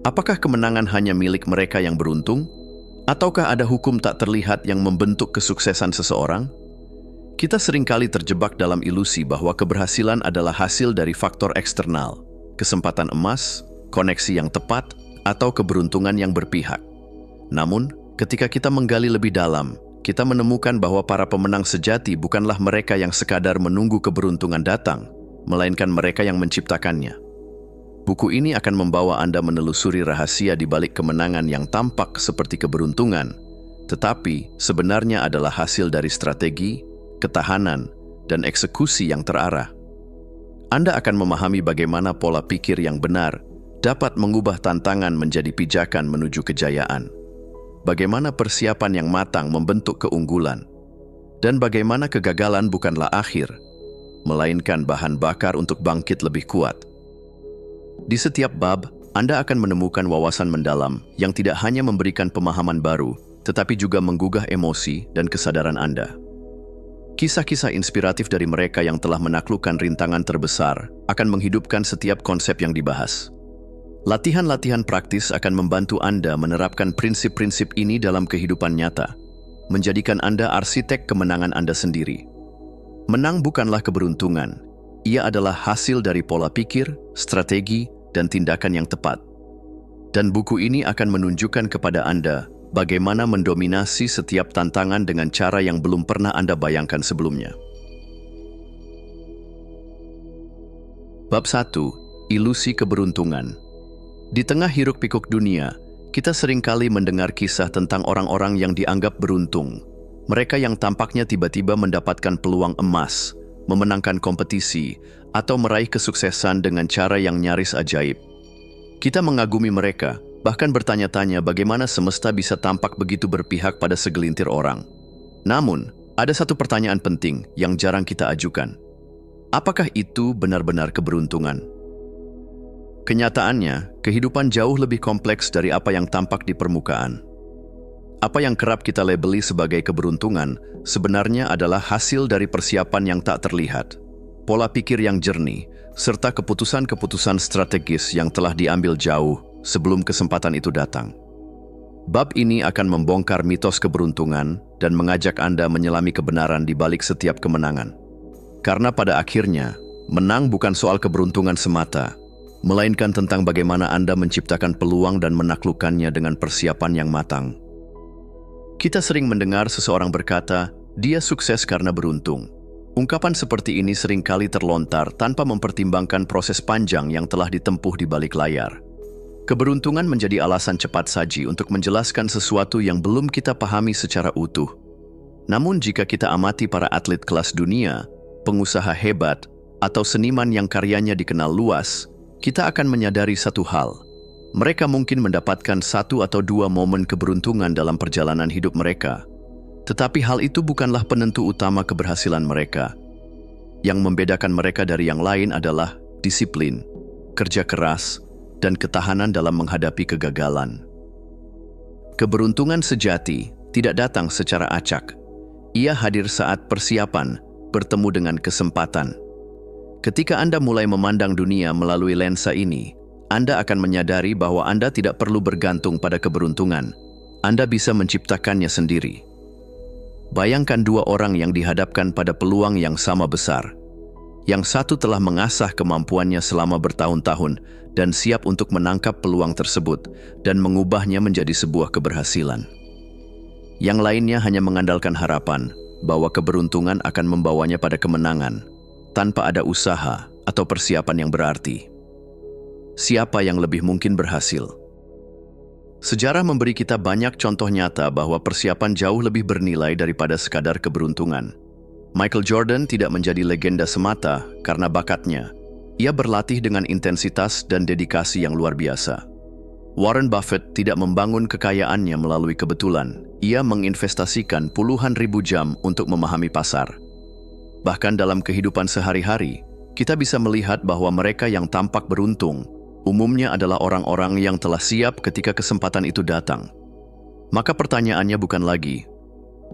Apakah kemenangan hanya milik mereka yang beruntung? Ataukah ada hukum tak terlihat yang membentuk kesuksesan seseorang? Kita seringkali terjebak dalam ilusi bahwa keberhasilan adalah hasil dari faktor eksternal, kesempatan emas, koneksi yang tepat, atau keberuntungan yang berpihak. Namun, ketika kita menggali lebih dalam, kita menemukan bahwa para pemenang sejati bukanlah mereka yang sekadar menunggu keberuntungan datang, melainkan mereka yang menciptakannya. Buku ini akan membawa Anda menelusuri rahasia di balik kemenangan yang tampak seperti keberuntungan, tetapi sebenarnya adalah hasil dari strategi, ketahanan, dan eksekusi yang terarah. Anda akan memahami bagaimana pola pikir yang benar dapat mengubah tantangan menjadi pijakan menuju kejayaan, bagaimana persiapan yang matang membentuk keunggulan, dan bagaimana kegagalan bukanlah akhir, melainkan bahan bakar untuk bangkit lebih kuat. Di setiap bab, Anda akan menemukan wawasan mendalam yang tidak hanya memberikan pemahaman baru, tetapi juga menggugah emosi dan kesadaran Anda. Kisah-kisah inspiratif dari mereka yang telah menaklukkan rintangan terbesar akan menghidupkan setiap konsep yang dibahas. Latihan-latihan praktis akan membantu Anda menerapkan prinsip-prinsip ini dalam kehidupan nyata, menjadikan Anda arsitek kemenangan Anda sendiri. Menang bukanlah keberuntungan, ia adalah hasil dari pola pikir, strategi, dan tindakan yang tepat. Dan buku ini akan menunjukkan kepada Anda bagaimana mendominasi setiap tantangan dengan cara yang belum pernah Anda bayangkan sebelumnya. Bab 1. Ilusi keberuntungan. Di tengah hiruk-pikuk dunia, kita seringkali mendengar kisah tentang orang-orang yang dianggap beruntung. Mereka yang tampaknya tiba-tiba mendapatkan peluang emas, memenangkan kompetisi, atau meraih kesuksesan dengan cara yang nyaris ajaib. Kita mengagumi mereka, bahkan bertanya-tanya bagaimana semesta bisa tampak begitu berpihak pada segelintir orang. Namun, ada satu pertanyaan penting yang jarang kita ajukan. Apakah itu benar-benar keberuntungan? Kenyataannya, kehidupan jauh lebih kompleks dari apa yang tampak di permukaan. Apa yang kerap kita labeli sebagai keberuntungan sebenarnya adalah hasil dari persiapan yang tak terlihat, pola pikir yang jernih, serta keputusan-keputusan strategis yang telah diambil jauh sebelum kesempatan itu datang. Bab ini akan membongkar mitos keberuntungan dan mengajak Anda menyelami kebenaran di balik setiap kemenangan. Karena pada akhirnya, menang bukan soal keberuntungan semata, melainkan tentang bagaimana Anda menciptakan peluang dan menaklukkannya dengan persiapan yang matang. Kita sering mendengar seseorang berkata, dia sukses karena beruntung. Ungkapan seperti ini seringkali terlontar tanpa mempertimbangkan proses panjang yang telah ditempuh di balik layar. Keberuntungan menjadi alasan cepat saji untuk menjelaskan sesuatu yang belum kita pahami secara utuh. Namun jika kita amati para atlet kelas dunia, pengusaha hebat, atau seniman yang karyanya dikenal luas, kita akan menyadari satu hal. Mereka mungkin mendapatkan 1 atau 2 momen keberuntungan dalam perjalanan hidup mereka. Tetapi hal itu bukanlah penentu utama keberhasilan mereka. Yang membedakan mereka dari yang lain adalah disiplin, kerja keras, dan ketahanan dalam menghadapi kegagalan. Keberuntungan sejati tidak datang secara acak. Ia hadir saat persiapan bertemu dengan kesempatan. Ketika Anda mulai memandang dunia melalui lensa ini, Anda akan menyadari bahwa Anda tidak perlu bergantung pada keberuntungan. Anda bisa menciptakannya sendiri. Bayangkan 2 orang yang dihadapkan pada peluang yang sama besar. Yang satu telah mengasah kemampuannya selama bertahun-tahun dan siap untuk menangkap peluang tersebut dan mengubahnya menjadi sebuah keberhasilan. Yang lainnya hanya mengandalkan harapan bahwa keberuntungan akan membawanya pada kemenangan tanpa ada usaha atau persiapan yang berarti. Siapa yang lebih mungkin berhasil? Sejarah memberi kita banyak contoh nyata bahwa persiapan jauh lebih bernilai daripada sekadar keberuntungan. Michael Jordan tidak menjadi legenda semata karena bakatnya. Ia berlatih dengan intensitas dan dedikasi yang luar biasa. Warren Buffett tidak membangun kekayaannya melalui kebetulan. Ia menginvestasikan puluhan ribu jam untuk memahami pasar. Bahkan dalam kehidupan sehari-hari, kita bisa melihat bahwa mereka yang tampak beruntung umumnya adalah orang-orang yang telah siap ketika kesempatan itu datang. Maka pertanyaannya bukan lagi,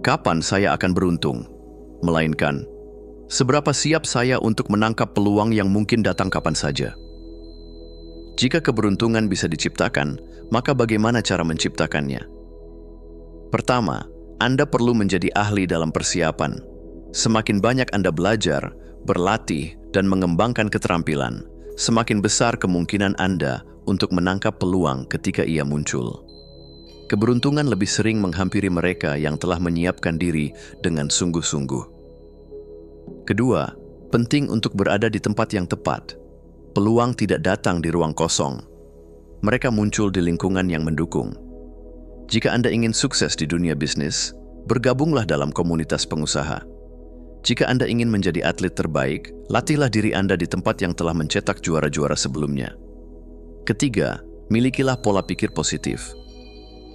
kapan saya akan beruntung? Melainkan, seberapa siap saya untuk menangkap peluang yang mungkin datang kapan saja? Jika keberuntungan bisa diciptakan, maka bagaimana cara menciptakannya? Pertama, Anda perlu menjadi ahli dalam persiapan. Semakin banyak Anda belajar, berlatih, dan mengembangkan keterampilan, semakin besar kemungkinan Anda untuk menangkap peluang ketika ia muncul. Keberuntungan lebih sering menghampiri mereka yang telah menyiapkan diri dengan sungguh-sungguh. Kedua, penting untuk berada di tempat yang tepat. Peluang tidak datang di ruang kosong. Mereka muncul di lingkungan yang mendukung. Jika Anda ingin sukses di dunia bisnis, bergabunglah dalam komunitas pengusaha. Jika Anda ingin menjadi atlet terbaik, latihlah diri Anda di tempat yang telah mencetak juara-juara sebelumnya. Ketiga, milikilah pola pikir positif.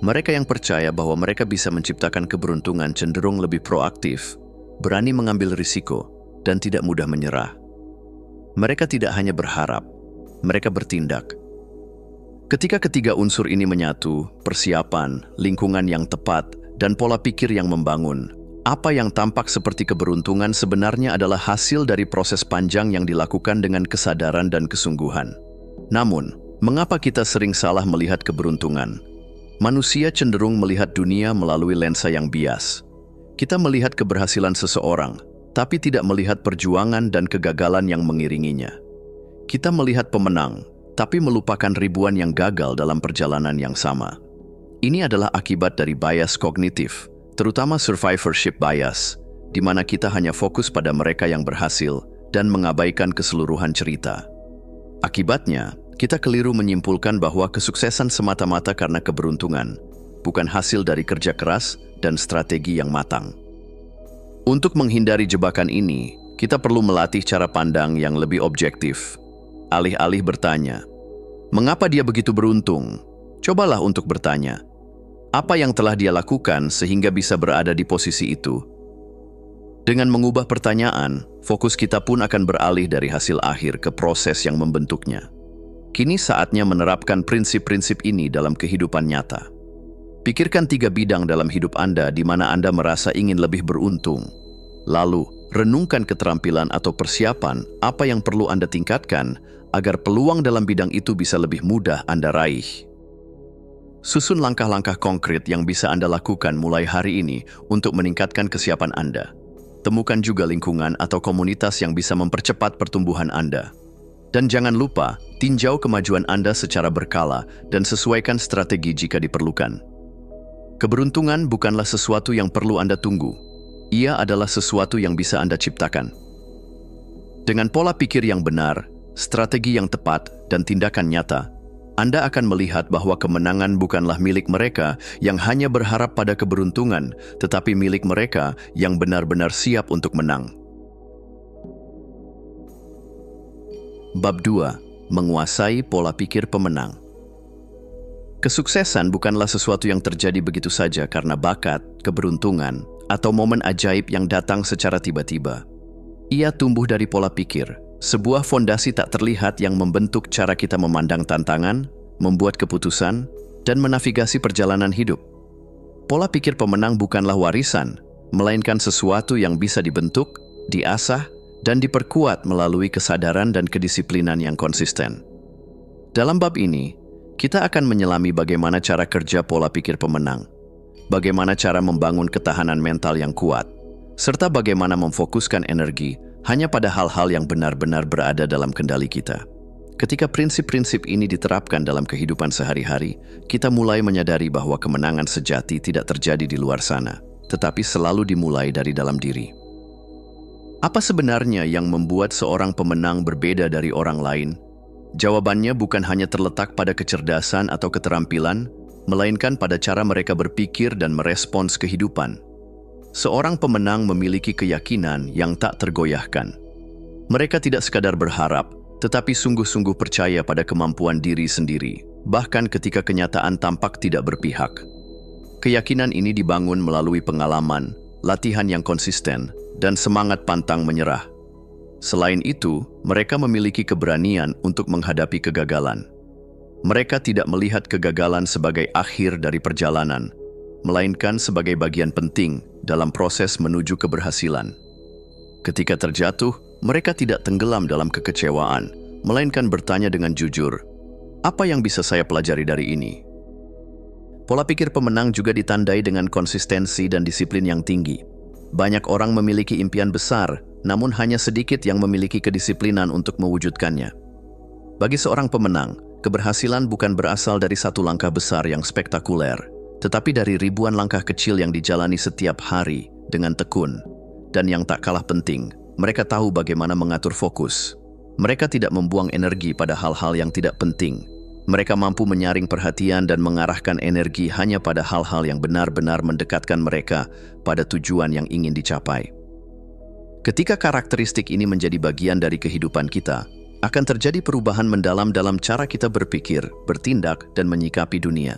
Mereka yang percaya bahwa mereka bisa menciptakan keberuntungan cenderung lebih proaktif, berani mengambil risiko, dan tidak mudah menyerah. Mereka tidak hanya berharap, mereka bertindak. Ketika ketiga unsur ini menyatu, persiapan, lingkungan yang tepat, dan pola pikir yang membangun, apa yang tampak seperti keberuntungan sebenarnya adalah hasil dari proses panjang yang dilakukan dengan kesadaran dan kesungguhan. Namun, mengapa kita sering salah melihat keberuntungan? Manusia cenderung melihat dunia melalui lensa yang bias. Kita melihat keberhasilan seseorang, tapi tidak melihat perjuangan dan kegagalan yang mengiringinya. Kita melihat pemenang, tapi melupakan ribuan yang gagal dalam perjalanan yang sama. Ini adalah akibat dari bias kognitif, terutama survivorship bias, di mana kita hanya fokus pada mereka yang berhasil dan mengabaikan keseluruhan cerita. Akibatnya, kita keliru menyimpulkan bahwa kesuksesan semata-mata karena keberuntungan, bukan hasil dari kerja keras dan strategi yang matang. Untuk menghindari jebakan ini, kita perlu melatih cara pandang yang lebih objektif. Alih-alih bertanya, mengapa dia begitu beruntung? Cobalah untuk bertanya, apa yang telah dia lakukan sehingga bisa berada di posisi itu? Dengan mengubah pertanyaan, fokus kita pun akan beralih dari hasil akhir ke proses yang membentuknya. Kini saatnya menerapkan prinsip-prinsip ini dalam kehidupan nyata. Pikirkan 3 bidang dalam hidup Anda di mana Anda merasa ingin lebih beruntung. Lalu, renungkan keterampilan atau persiapan apa yang perlu Anda tingkatkan agar peluang dalam bidang itu bisa lebih mudah Anda raih. Susun langkah-langkah konkret yang bisa Anda lakukan mulai hari ini untuk meningkatkan kesiapan Anda. Temukan juga lingkungan atau komunitas yang bisa mempercepat pertumbuhan Anda. Dan jangan lupa, tinjau kemajuan Anda secara berkala dan sesuaikan strategi jika diperlukan. Keberuntungan bukanlah sesuatu yang perlu Anda tunggu. Ia adalah sesuatu yang bisa Anda ciptakan. Dengan pola pikir yang benar, strategi yang tepat, dan tindakan nyata, Anda akan melihat bahwa kemenangan bukanlah milik mereka yang hanya berharap pada keberuntungan, tetapi milik mereka yang benar-benar siap untuk menang. Bab 2. Menguasai pola pikir pemenang. Kesuksesan bukanlah sesuatu yang terjadi begitu saja karena bakat, keberuntungan, atau momen ajaib yang datang secara tiba-tiba. Ia tumbuh dari pola pikir, sebuah fondasi tak terlihat yang membentuk cara kita memandang tantangan, membuat keputusan, dan menavigasi perjalanan hidup. Pola pikir pemenang bukanlah warisan, melainkan sesuatu yang bisa dibentuk, diasah, dan diperkuat melalui kesadaran dan kedisiplinan yang konsisten. Dalam bab ini, kita akan menyelami bagaimana cara kerja pola pikir pemenang, bagaimana cara membangun ketahanan mental yang kuat, serta bagaimana memfokuskan energi hanya pada hal-hal yang benar-benar berada dalam kendali kita. Ketika prinsip-prinsip ini diterapkan dalam kehidupan sehari-hari, kita mulai menyadari bahwa kemenangan sejati tidak terjadi di luar sana, tetapi selalu dimulai dari dalam diri. Apa sebenarnya yang membuat seorang pemenang berbeda dari orang lain? Jawabannya bukan hanya terletak pada kecerdasan atau keterampilan, melainkan pada cara mereka berpikir dan merespons kehidupan. Seorang pemenang memiliki keyakinan yang tak tergoyahkan. Mereka tidak sekadar berharap, tetapi sungguh-sungguh percaya pada kemampuan diri sendiri, bahkan ketika kenyataan tampak tidak berpihak. Keyakinan ini dibangun melalui pengalaman, latihan yang konsisten, dan semangat pantang menyerah. Selain itu, mereka memiliki keberanian untuk menghadapi kegagalan. Mereka tidak melihat kegagalan sebagai akhir dari perjalanan, melainkan sebagai bagian penting dalam proses menuju keberhasilan. Ketika terjatuh, mereka tidak tenggelam dalam kekecewaan, melainkan bertanya dengan jujur, Apa yang bisa saya pelajari dari ini? Pola pikir pemenang juga ditandai dengan konsistensi dan disiplin yang tinggi. Banyak orang memiliki impian besar, namun hanya sedikit yang memiliki kedisiplinan untuk mewujudkannya. Bagi seorang pemenang, keberhasilan bukan berasal dari satu langkah besar yang spektakuler, tetapi dari ribuan langkah kecil yang dijalani setiap hari dengan tekun. Dan yang tak kalah penting, mereka tahu bagaimana mengatur fokus. Mereka tidak membuang energi pada hal-hal yang tidak penting. Mereka mampu menyaring perhatian dan mengarahkan energi hanya pada hal-hal yang benar-benar mendekatkan mereka pada tujuan yang ingin dicapai. Ketika karakteristik ini menjadi bagian dari kehidupan kita, akan terjadi perubahan mendalam dalam cara kita berpikir, bertindak, dan menyikapi dunia.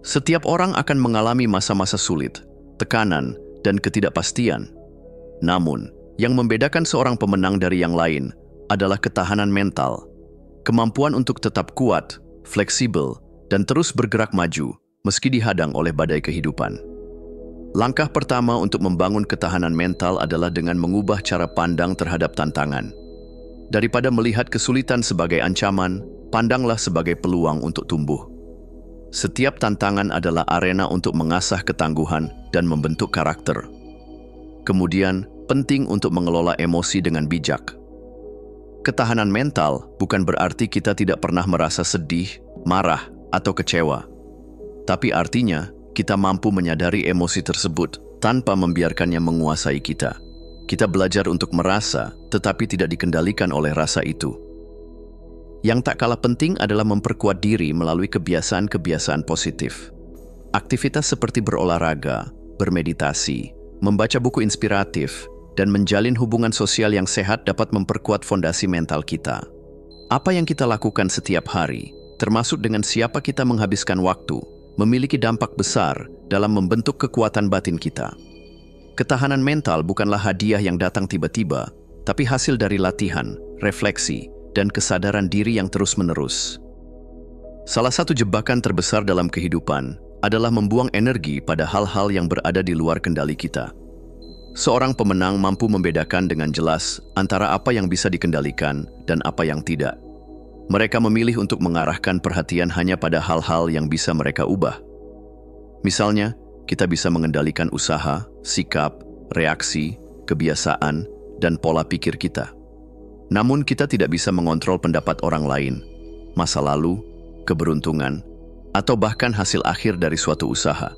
Setiap orang akan mengalami masa-masa sulit, tekanan, dan ketidakpastian. Namun, yang membedakan seorang pemenang dari yang lain adalah ketahanan mental, kemampuan untuk tetap kuat, fleksibel, dan terus bergerak maju meski dihadang oleh badai kehidupan. Langkah pertama untuk membangun ketahanan mental adalah dengan mengubah cara pandang terhadap tantangan. Daripada melihat kesulitan sebagai ancaman, pandanglah sebagai peluang untuk tumbuh. Setiap tantangan adalah arena untuk mengasah ketangguhan dan membentuk karakter. Kemudian, penting untuk mengelola emosi dengan bijak. Ketahanan mental bukan berarti kita tidak pernah merasa sedih, marah, atau kecewa. Tapi artinya, kita mampu menyadari emosi tersebut tanpa membiarkannya menguasai kita. Kita belajar untuk merasa, tetapi tidak dikendalikan oleh rasa itu. Yang tak kalah penting adalah memperkuat diri melalui kebiasaan-kebiasaan positif. Aktivitas seperti berolahraga, bermeditasi, membaca buku inspiratif, dan menjalin hubungan sosial yang sehat dapat memperkuat fondasi mental kita. Apa yang kita lakukan setiap hari, termasuk dengan siapa kita menghabiskan waktu, memiliki dampak besar dalam membentuk kekuatan batin kita. Ketahanan mental bukanlah hadiah yang datang tiba-tiba, tapi hasil dari latihan, refleksi, dan kesadaran diri yang terus-menerus. Salah satu jebakan terbesar dalam kehidupan adalah membuang energi pada hal-hal yang berada di luar kendali kita. Seorang pemenang mampu membedakan dengan jelas antara apa yang bisa dikendalikan dan apa yang tidak. Mereka memilih untuk mengarahkan perhatian hanya pada hal-hal yang bisa mereka ubah. Misalnya, kita bisa mengendalikan usaha, sikap, reaksi, kebiasaan, dan pola pikir kita. Namun kita tidak bisa mengontrol pendapat orang lain, masa lalu, keberuntungan, atau bahkan hasil akhir dari suatu usaha.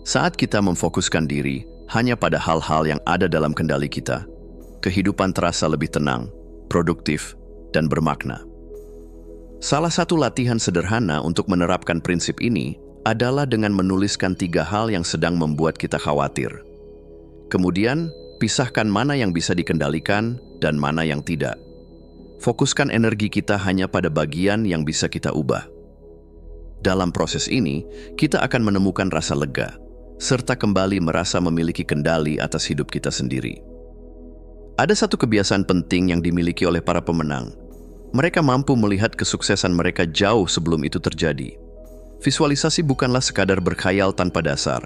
Saat kita memfokuskan diri hanya pada hal-hal yang ada dalam kendali kita, kehidupan terasa lebih tenang, produktif, dan bermakna. Salah satu latihan sederhana untuk menerapkan prinsip ini adalah dengan menuliskan 3 hal yang sedang membuat kita khawatir. Kemudian, pisahkan mana yang bisa dikendalikan dan mana yang tidak. Fokuskan energi kita hanya pada bagian yang bisa kita ubah. Dalam proses ini, kita akan menemukan rasa lega, serta kembali merasa memiliki kendali atas hidup kita sendiri. Ada satu kebiasaan penting yang dimiliki oleh para pemenang. Mereka mampu melihat kesuksesan mereka jauh sebelum itu terjadi. Visualisasi bukanlah sekadar berkhayal tanpa dasar.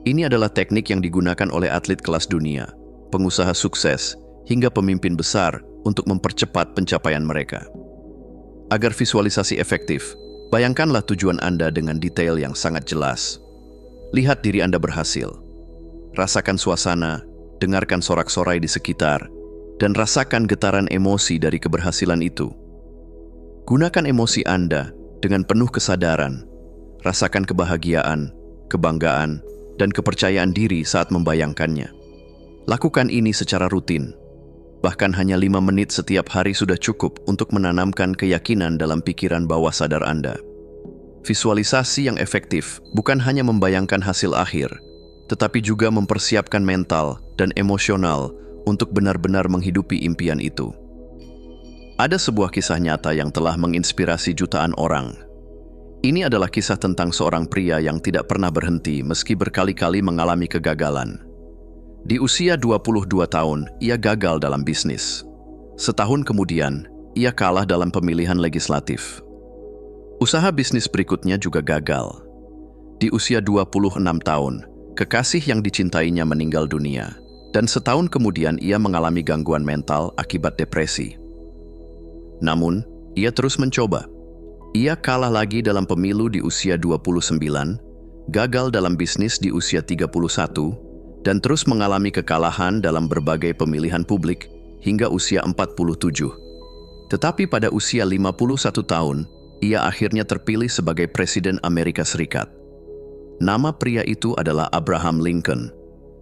Ini adalah teknik yang digunakan oleh atlet kelas dunia, pengusaha sukses, hingga pemimpin besar untuk mempercepat pencapaian mereka. Agar visualisasi efektif, bayangkanlah tujuan Anda dengan detail yang sangat jelas. Lihat diri Anda berhasil. Rasakan suasana, dengarkan sorak-sorai di sekitar, dan rasakan getaran emosi dari keberhasilan itu. Gunakan emosi Anda dengan penuh kesadaran. Rasakan kebahagiaan, kebanggaan, dan kepercayaan diri saat membayangkannya. Lakukan ini secara rutin. Bahkan hanya 5 menit setiap hari sudah cukup untuk menanamkan keyakinan dalam pikiran bawah sadar Anda. Visualisasi yang efektif bukan hanya membayangkan hasil akhir, tetapi juga mempersiapkan mental dan emosional untuk benar-benar menghidupi impian itu. Ada sebuah kisah nyata yang telah menginspirasi jutaan orang. Ini adalah kisah tentang seorang pria yang tidak pernah berhenti meski berkali-kali mengalami kegagalan. Di usia 22 tahun, ia gagal dalam bisnis. Setahun kemudian, ia kalah dalam pemilihan legislatif. Usaha bisnis berikutnya juga gagal. Di usia 26 tahun, kekasih yang dicintainya meninggal dunia, dan setahun kemudian ia mengalami gangguan mental akibat depresi. Namun, ia terus mencoba. Ia kalah lagi dalam pemilu di usia 29, gagal dalam bisnis di usia 31, dan terus mengalami kekalahan dalam berbagai pemilihan publik hingga usia 47. Tetapi pada usia 51 tahun, ia akhirnya terpilih sebagai Presiden Amerika Serikat. Nama pria itu adalah Abraham Lincoln,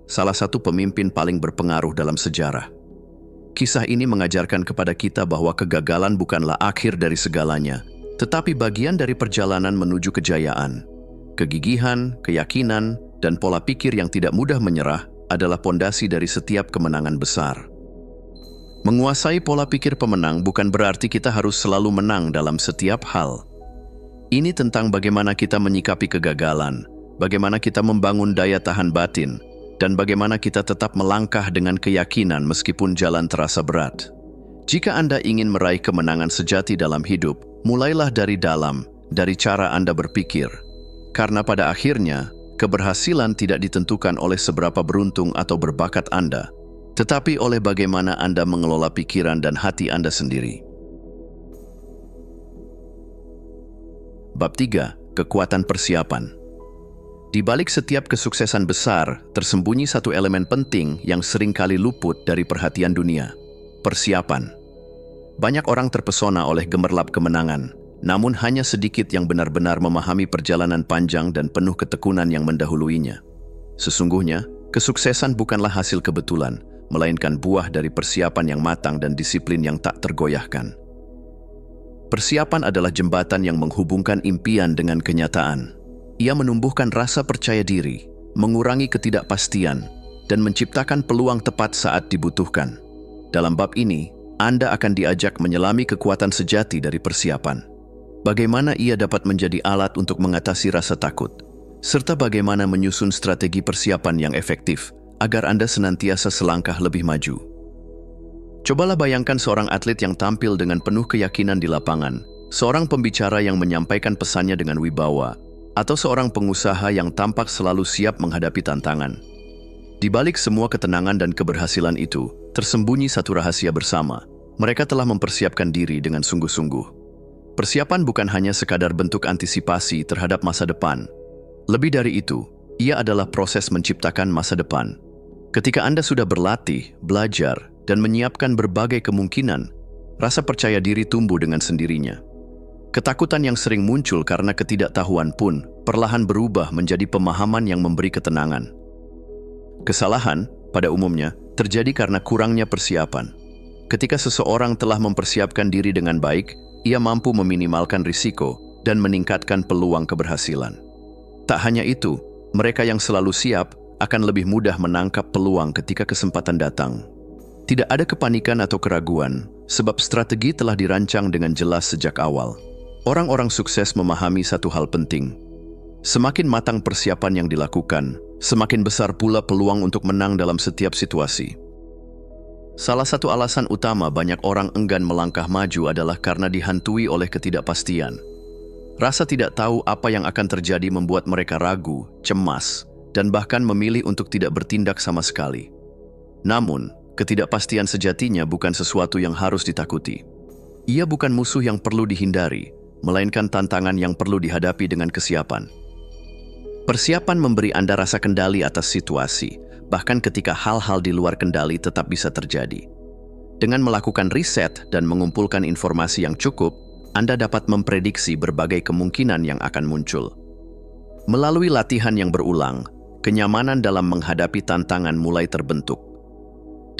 salah satu pemimpin paling berpengaruh dalam sejarah. Kisah ini mengajarkan kepada kita bahwa kegagalan bukanlah akhir dari segalanya, tetapi bagian dari perjalanan menuju kejayaan. Kegigihan, keyakinan, dan pola pikir yang tidak mudah menyerah adalah pondasi dari setiap kemenangan besar. Menguasai pola pikir pemenang bukan berarti kita harus selalu menang dalam setiap hal. Ini tentang bagaimana kita menyikapi kegagalan, bagaimana kita membangun daya tahan batin, dan bagaimana kita tetap melangkah dengan keyakinan meskipun jalan terasa berat. Jika Anda ingin meraih kemenangan sejati dalam hidup, mulailah dari dalam, dari cara Anda berpikir. Karena pada akhirnya, keberhasilan tidak ditentukan oleh seberapa beruntung atau berbakat Anda, tetapi oleh bagaimana Anda mengelola pikiran dan hati Anda sendiri. Bab 3. Kekuatan persiapan. Di balik setiap kesuksesan besar, tersembunyi satu elemen penting yang seringkali luput dari perhatian dunia. Persiapan. Banyak orang terpesona oleh gemerlap kemenangan, namun hanya sedikit yang benar-benar memahami perjalanan panjang dan penuh ketekunan yang mendahuluinya. Sesungguhnya, kesuksesan bukanlah hasil kebetulan, melainkan buah dari persiapan yang matang dan disiplin yang tak tergoyahkan. Persiapan adalah jembatan yang menghubungkan impian dengan kenyataan. Ia menumbuhkan rasa percaya diri, mengurangi ketidakpastian, dan menciptakan peluang tepat saat dibutuhkan. Dalam bab ini, Anda akan diajak menyelami kekuatan sejati dari persiapan. Bagaimana ia dapat menjadi alat untuk mengatasi rasa takut, serta bagaimana menyusun strategi persiapan yang efektif agar Anda senantiasa selangkah lebih maju. Cobalah bayangkan seorang atlet yang tampil dengan penuh keyakinan di lapangan, seorang pembicara yang menyampaikan pesannya dengan wibawa, atau seorang pengusaha yang tampak selalu siap menghadapi tantangan. Di balik semua ketenangan dan keberhasilan itu, tersembunyi satu rahasia bersama. Mereka telah mempersiapkan diri dengan sungguh-sungguh. Persiapan bukan hanya sekadar bentuk antisipasi terhadap masa depan. Lebih dari itu, ia adalah proses menciptakan masa depan. Ketika Anda sudah berlatih, belajar, dan menyiapkan berbagai kemungkinan, rasa percaya diri tumbuh dengan sendirinya. Ketakutan yang sering muncul karena ketidaktahuan pun perlahan berubah menjadi pemahaman yang memberi ketenangan. Kesalahan, pada umumnya, terjadi karena kurangnya persiapan. Ketika seseorang telah mempersiapkan diri dengan baik, ia mampu meminimalkan risiko dan meningkatkan peluang keberhasilan. Tak hanya itu, mereka yang selalu siap akan lebih mudah menangkap peluang ketika kesempatan datang. Tidak ada kepanikan atau keraguan, sebab strategi telah dirancang dengan jelas sejak awal. Orang-orang sukses memahami satu hal penting. Semakin matang persiapan yang dilakukan, semakin besar pula peluang untuk menang dalam setiap situasi. Salah satu alasan utama banyak orang enggan melangkah maju adalah karena dihantui oleh ketidakpastian. Rasa tidak tahu apa yang akan terjadi membuat mereka ragu, cemas, dan bahkan memilih untuk tidak bertindak sama sekali. Namun, ketidakpastian sejatinya bukan sesuatu yang harus ditakuti. Ia bukan musuh yang perlu dihindari, melainkan tantangan yang perlu dihadapi dengan kesiapan. Persiapan memberi Anda rasa kendali atas situasi, bahkan ketika hal-hal di luar kendali tetap bisa terjadi. Dengan melakukan riset dan mengumpulkan informasi yang cukup, Anda dapat memprediksi berbagai kemungkinan yang akan muncul. Melalui latihan yang berulang, kenyamanan dalam menghadapi tantangan mulai terbentuk.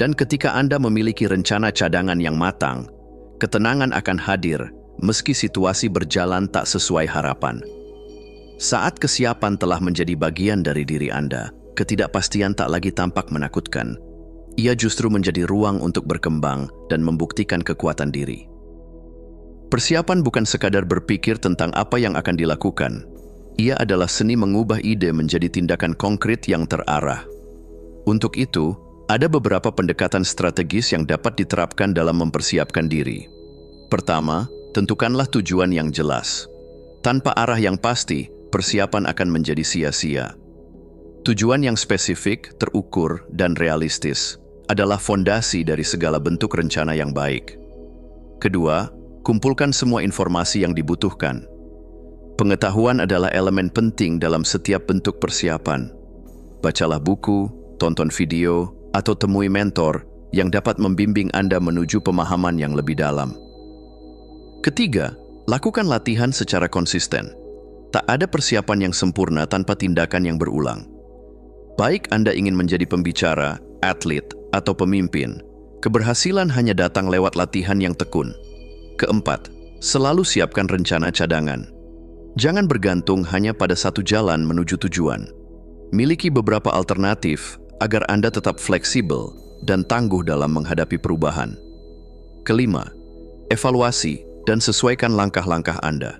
Dan ketika Anda memiliki rencana cadangan yang matang, ketenangan akan hadir meski situasi berjalan tak sesuai harapan. Saat kesiapan telah menjadi bagian dari diri Anda, ketidakpastian tak lagi tampak menakutkan. Ia justru menjadi ruang untuk berkembang dan membuktikan kekuatan diri. Persiapan bukan sekadar berpikir tentang apa yang akan dilakukan. Ia adalah seni mengubah ide menjadi tindakan konkret yang terarah. Untuk itu, ada beberapa pendekatan strategis yang dapat diterapkan dalam mempersiapkan diri. Pertama, tentukanlah tujuan yang jelas. Tanpa arah yang pasti, persiapan akan menjadi sia-sia. Tujuan yang spesifik, terukur, dan realistis adalah fondasi dari segala bentuk rencana yang baik. Kedua, kumpulkan semua informasi yang dibutuhkan. Pengetahuan adalah elemen penting dalam setiap bentuk persiapan. Bacalah buku, tonton video, atau temui mentor yang dapat membimbing Anda menuju pemahaman yang lebih dalam. Ketiga, lakukan latihan secara konsisten. Tak ada persiapan yang sempurna tanpa tindakan yang berulang. Baik Anda ingin menjadi pembicara, atlet, atau pemimpin, keberhasilan hanya datang lewat latihan yang tekun. Keempat, selalu siapkan rencana cadangan. Jangan bergantung hanya pada satu jalan menuju tujuan. Miliki beberapa alternatif agar Anda tetap fleksibel dan tangguh dalam menghadapi perubahan. Kelima, evaluasi dan sesuaikan langkah-langkah Anda.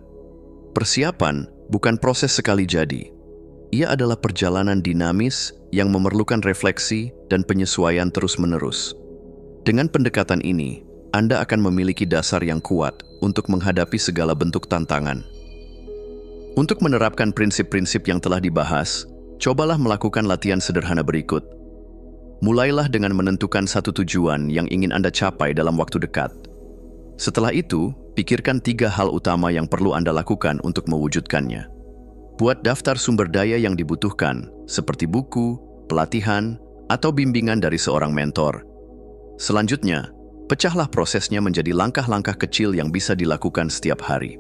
Persiapan bukan proses sekali jadi. Ia adalah perjalanan dinamis yang memerlukan refleksi dan penyesuaian terus-menerus. Dengan pendekatan ini, Anda akan memiliki dasar yang kuat untuk menghadapi segala bentuk tantangan. Untuk menerapkan prinsip-prinsip yang telah dibahas, cobalah melakukan latihan sederhana berikut. Mulailah dengan menentukan satu tujuan yang ingin Anda capai dalam waktu dekat. Setelah itu, pikirkan 3 hal utama yang perlu Anda lakukan untuk mewujudkannya. Buat daftar sumber daya yang dibutuhkan, seperti buku, pelatihan, atau bimbingan dari seorang mentor. Selanjutnya, pecahlah prosesnya menjadi langkah-langkah kecil yang bisa dilakukan setiap hari.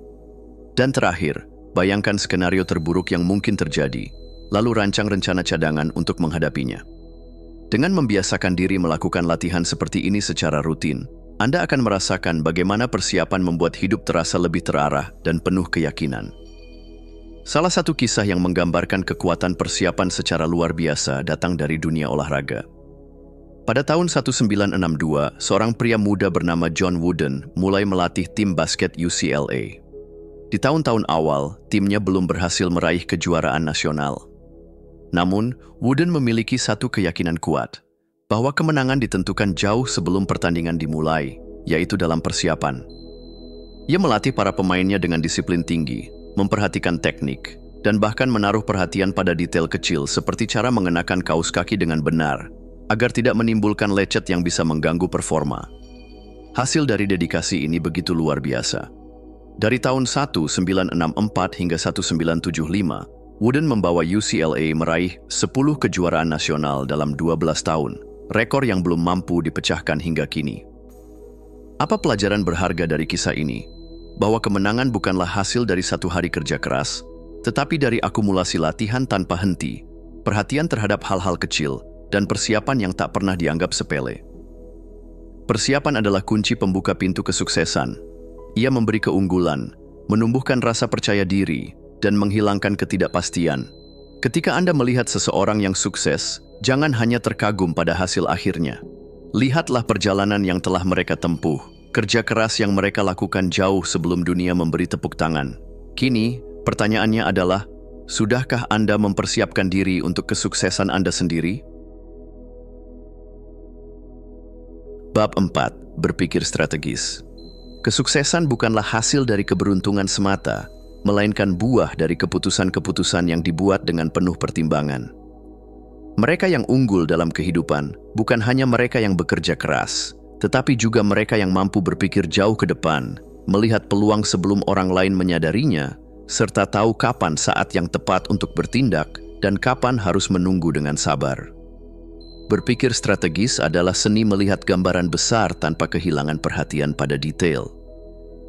Dan terakhir, bayangkan skenario terburuk yang mungkin terjadi, lalu rancang rencana cadangan untuk menghadapinya. Dengan membiasakan diri melakukan latihan seperti ini secara rutin, Anda akan merasakan bagaimana persiapan membuat hidup terasa lebih terarah dan penuh keyakinan. Salah satu kisah yang menggambarkan kekuatan persiapan secara luar biasa datang dari dunia olahraga. Pada tahun 1962, seorang pria muda bernama John Wooden mulai melatih tim basket UCLA. Di tahun-tahun awal, timnya belum berhasil meraih kejuaraan nasional. Namun, Wooden memiliki satu keyakinan kuat, bahwa kemenangan ditentukan jauh sebelum pertandingan dimulai, yaitu dalam persiapan. Ia melatih para pemainnya dengan disiplin tinggi, memperhatikan teknik, dan bahkan menaruh perhatian pada detail kecil seperti cara mengenakan kaus kaki dengan benar, agar tidak menimbulkan lecet yang bisa mengganggu performa. Hasil dari dedikasi ini begitu luar biasa. Dari tahun 1964 hingga 1975, Wooden membawa UCLA meraih 10 kejuaraan nasional dalam 12 tahun, rekor yang belum mampu dipecahkan hingga kini. Apa pelajaran berharga dari kisah ini? Bahwa kemenangan bukanlah hasil dari satu hari kerja keras, tetapi dari akumulasi latihan tanpa henti, perhatian terhadap hal-hal kecil, dan persiapan yang tak pernah dianggap sepele. Persiapan adalah kunci pembuka pintu kesuksesan. Ia memberi keunggulan, menumbuhkan rasa percaya diri, dan menghilangkan ketidakpastian. Ketika Anda melihat seseorang yang sukses, jangan hanya terkagum pada hasil akhirnya. Lihatlah perjalanan yang telah mereka tempuh, kerja keras yang mereka lakukan jauh sebelum dunia memberi tepuk tangan. Kini, pertanyaannya adalah, sudahkah Anda mempersiapkan diri untuk kesuksesan Anda sendiri? Bab 4. Berpikir strategis. Kesuksesan bukanlah hasil dari keberuntungan semata, melainkan buah dari keputusan-keputusan yang dibuat dengan penuh pertimbangan. Mereka yang unggul dalam kehidupan bukan hanya mereka yang bekerja keras, tetapi juga mereka yang mampu berpikir jauh ke depan, melihat peluang sebelum orang lain menyadarinya, serta tahu kapan saat yang tepat untuk bertindak dan kapan harus menunggu dengan sabar. Berpikir strategis adalah seni melihat gambaran besar tanpa kehilangan perhatian pada detail.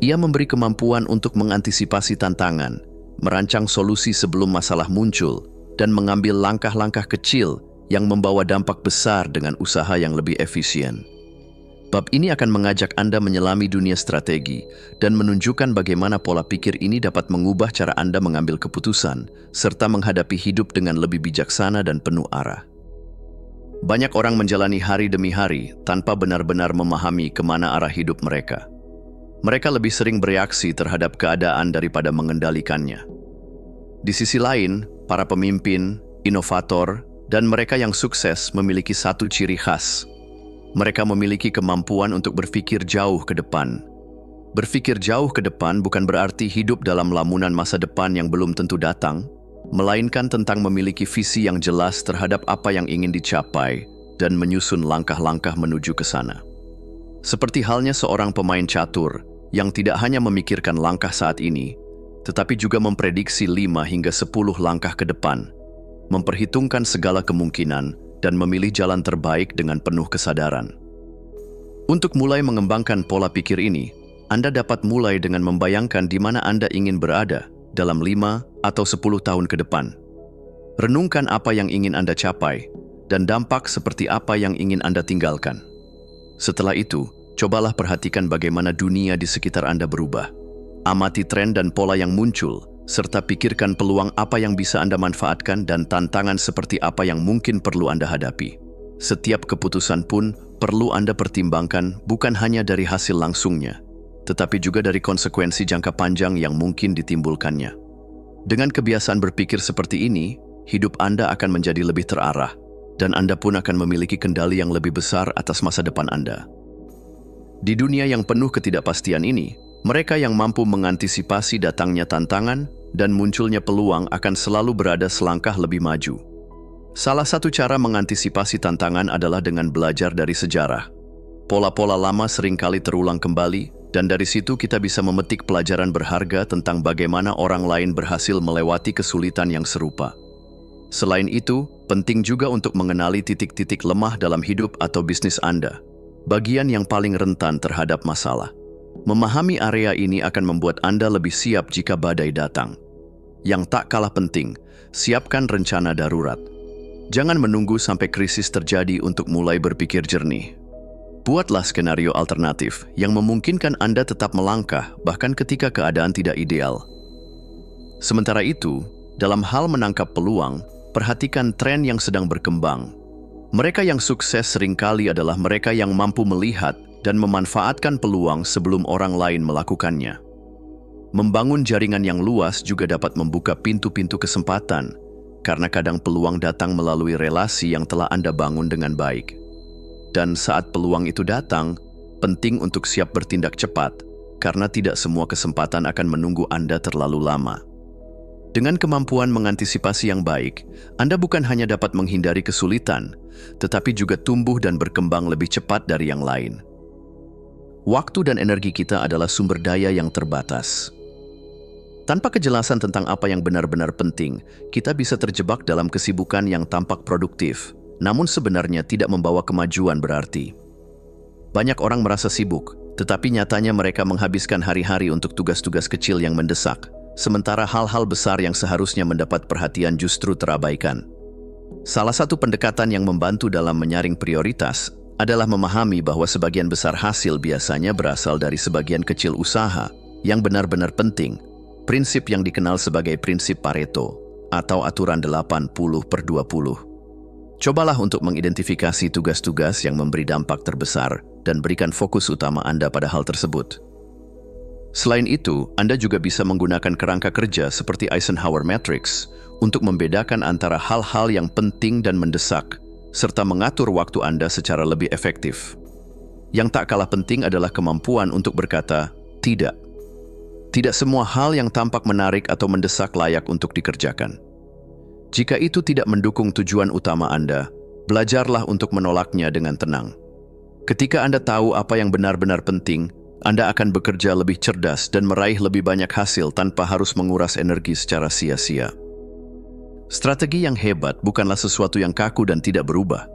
Ia memberi kemampuan untuk mengantisipasi tantangan, merancang solusi sebelum masalah muncul, dan mengambil langkah-langkah kecil yang membawa dampak besar dengan usaha yang lebih efisien. Bab ini akan mengajak Anda menyelami dunia strategi dan menunjukkan bagaimana pola pikir ini dapat mengubah cara Anda mengambil keputusan, serta menghadapi hidup dengan lebih bijaksana dan penuh arah. Banyak orang menjalani hari demi hari tanpa benar-benar memahami kemana arah hidup mereka. Mereka lebih sering bereaksi terhadap keadaan daripada mengendalikannya. Di sisi lain, para pemimpin, inovator, dan mereka yang sukses memiliki satu ciri khas. Mereka memiliki kemampuan untuk berpikir jauh ke depan. Berpikir jauh ke depan bukan berarti hidup dalam lamunan masa depan yang belum tentu datang, melainkan tentang memiliki visi yang jelas terhadap apa yang ingin dicapai dan menyusun langkah-langkah menuju ke sana. Seperti halnya seorang pemain catur yang tidak hanya memikirkan langkah saat ini, tetapi juga memprediksi 5 hingga 10 langkah ke depan, memperhitungkan segala kemungkinan, dan memilih jalan terbaik dengan penuh kesadaran. Untuk mulai mengembangkan pola pikir ini, Anda dapat mulai dengan membayangkan di mana Anda ingin berada dalam 5 atau 10 tahun ke depan. Renungkan apa yang ingin Anda capai, dan dampak seperti apa yang ingin Anda tinggalkan. Setelah itu, cobalah perhatikan bagaimana dunia di sekitar Anda berubah. Amati tren dan pola yang muncul, serta pikirkan peluang apa yang bisa Anda manfaatkan dan tantangan seperti apa yang mungkin perlu Anda hadapi. Setiap keputusan pun perlu Anda pertimbangkan bukan hanya dari hasil langsungnya, tetapi juga dari konsekuensi jangka panjang yang mungkin ditimbulkannya. Dengan kebiasaan berpikir seperti ini, hidup Anda akan menjadi lebih terarah, dan Anda pun akan memiliki kendali yang lebih besar atas masa depan Anda. Di dunia yang penuh ketidakpastian ini, mereka yang mampu mengantisipasi datangnya tantangan dan munculnya peluang akan selalu berada selangkah lebih maju. Salah satu cara mengantisipasi tantangan adalah dengan belajar dari sejarah. Pola-pola lama seringkali terulang kembali, dan dari situ kita bisa memetik pelajaran berharga tentang bagaimana orang lain berhasil melewati kesulitan yang serupa. Selain itu, penting juga untuk mengenali titik-titik lemah dalam hidup atau bisnis Anda, bagian yang paling rentan terhadap masalah. Memahami area ini akan membuat Anda lebih siap jika badai datang. Yang tak kalah penting, siapkan rencana darurat. Jangan menunggu sampai krisis terjadi untuk mulai berpikir jernih. Buatlah skenario alternatif yang memungkinkan Anda tetap melangkah bahkan ketika keadaan tidak ideal. Sementara itu, dalam hal menangkap peluang, perhatikan tren yang sedang berkembang. Mereka yang sukses seringkali adalah mereka yang mampu melihat dan memanfaatkan peluang sebelum orang lain melakukannya. Membangun jaringan yang luas juga dapat membuka pintu-pintu kesempatan, karena kadang peluang datang melalui relasi yang telah Anda bangun dengan baik. Dan saat peluang itu datang, penting untuk siap bertindak cepat, karena tidak semua kesempatan akan menunggu Anda terlalu lama. Dengan kemampuan mengantisipasi yang baik, Anda bukan hanya dapat menghindari kesulitan, tetapi juga tumbuh dan berkembang lebih cepat dari yang lain. Waktu dan energi kita adalah sumber daya yang terbatas. Tanpa kejelasan tentang apa yang benar-benar penting, kita bisa terjebak dalam kesibukan yang tampak produktif, namun sebenarnya tidak membawa kemajuan berarti. Banyak orang merasa sibuk, tetapi nyatanya mereka menghabiskan hari-hari untuk tugas-tugas kecil yang mendesak, sementara hal-hal besar yang seharusnya mendapat perhatian justru terabaikan. Salah satu pendekatan yang membantu dalam menyaring prioritas adalah memahami bahwa sebagian besar hasil biasanya berasal dari sebagian kecil usaha yang benar-benar penting, prinsip yang dikenal sebagai prinsip Pareto atau aturan 80/20. Cobalah untuk mengidentifikasi tugas-tugas yang memberi dampak terbesar dan berikan fokus utama Anda pada hal tersebut. Selain itu, Anda juga bisa menggunakan kerangka kerja seperti Eisenhower Matrix untuk membedakan antara hal-hal yang penting dan mendesak, serta mengatur waktu Anda secara lebih efektif. Yang tak kalah penting adalah kemampuan untuk berkata, tidak. Tidak semua hal yang tampak menarik atau mendesak layak untuk dikerjakan. Jika itu tidak mendukung tujuan utama Anda, belajarlah untuk menolaknya dengan tenang. Ketika Anda tahu apa yang benar-benar penting, Anda akan bekerja lebih cerdas dan meraih lebih banyak hasil tanpa harus menguras energi secara sia-sia. Strategi yang hebat bukanlah sesuatu yang kaku dan tidak berubah.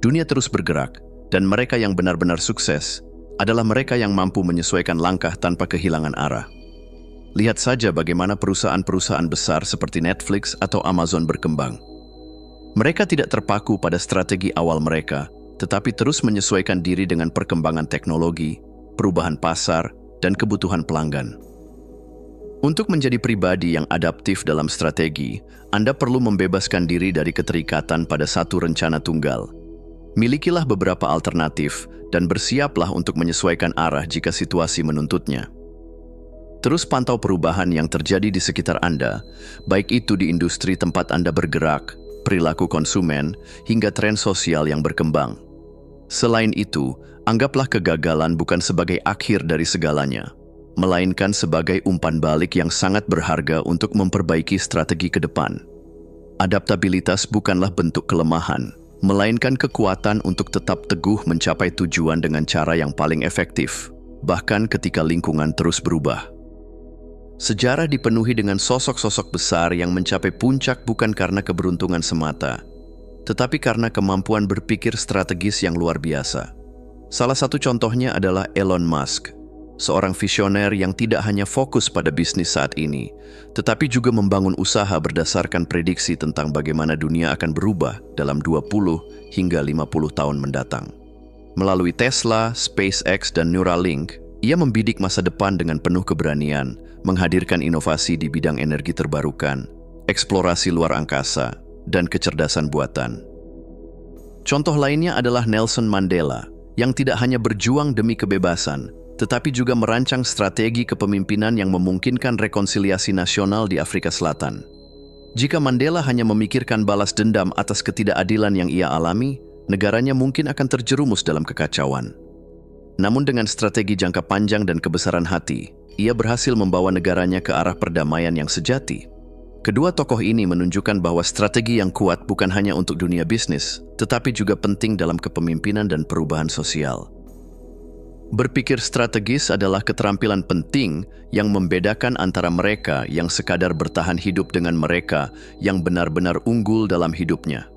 Dunia terus bergerak, dan mereka yang benar-benar sukses adalah mereka yang mampu menyesuaikan langkah tanpa kehilangan arah. Lihat saja bagaimana perusahaan-perusahaan besar seperti Netflix atau Amazon berkembang. Mereka tidak terpaku pada strategi awal mereka, tetapi terus menyesuaikan diri dengan perkembangan teknologi, perubahan pasar, dan kebutuhan pelanggan. Untuk menjadi pribadi yang adaptif dalam strategi, Anda perlu membebaskan diri dari keterikatan pada satu rencana tunggal. Milikilah beberapa alternatif dan bersiaplah untuk menyesuaikan arah jika situasi menuntutnya. Terus pantau perubahan yang terjadi di sekitar Anda, baik itu di industri tempat Anda bergerak, perilaku konsumen, hingga tren sosial yang berkembang. Selain itu, anggaplah kegagalan bukan sebagai akhir dari segalanya, melainkan sebagai umpan balik yang sangat berharga untuk memperbaiki strategi ke depan. Adaptabilitas bukanlah bentuk kelemahan, melainkan kekuatan untuk tetap teguh mencapai tujuan dengan cara yang paling efektif. bahkan ketika lingkungan terus berubah. Sejarah dipenuhi dengan sosok-sosok besar yang mencapai puncak bukan karena keberuntungan semata, tetapi karena kemampuan berpikir strategis yang luar biasa. Salah satu contohnya adalah Elon Musk, seorang visioner yang tidak hanya fokus pada bisnis saat ini, tetapi juga membangun usaha berdasarkan prediksi tentang bagaimana dunia akan berubah dalam 20 hingga 50 tahun mendatang. Melalui Tesla, SpaceX, dan Neuralink, ia membidik masa depan dengan penuh keberanian, menghadirkan inovasi di bidang energi terbarukan, eksplorasi luar angkasa, dan kecerdasan buatan. Contoh lainnya adalah Nelson Mandela, yang tidak hanya berjuang demi kebebasan, tetapi juga merancang strategi kepemimpinan yang memungkinkan rekonsiliasi nasional di Afrika Selatan. Jika Mandela hanya memikirkan balas dendam atas ketidakadilan yang ia alami, negaranya mungkin akan terjerumus dalam kekacauan. Namun dengan strategi jangka panjang dan kebesaran hati, ia berhasil membawa negaranya ke arah perdamaian yang sejati. Kedua tokoh ini menunjukkan bahwa strategi yang kuat bukan hanya untuk dunia bisnis, tetapi juga penting dalam kepemimpinan dan perubahan sosial. Berpikir strategis adalah keterampilan penting yang membedakan antara mereka yang sekadar bertahan hidup dengan mereka yang benar-benar unggul dalam hidupnya.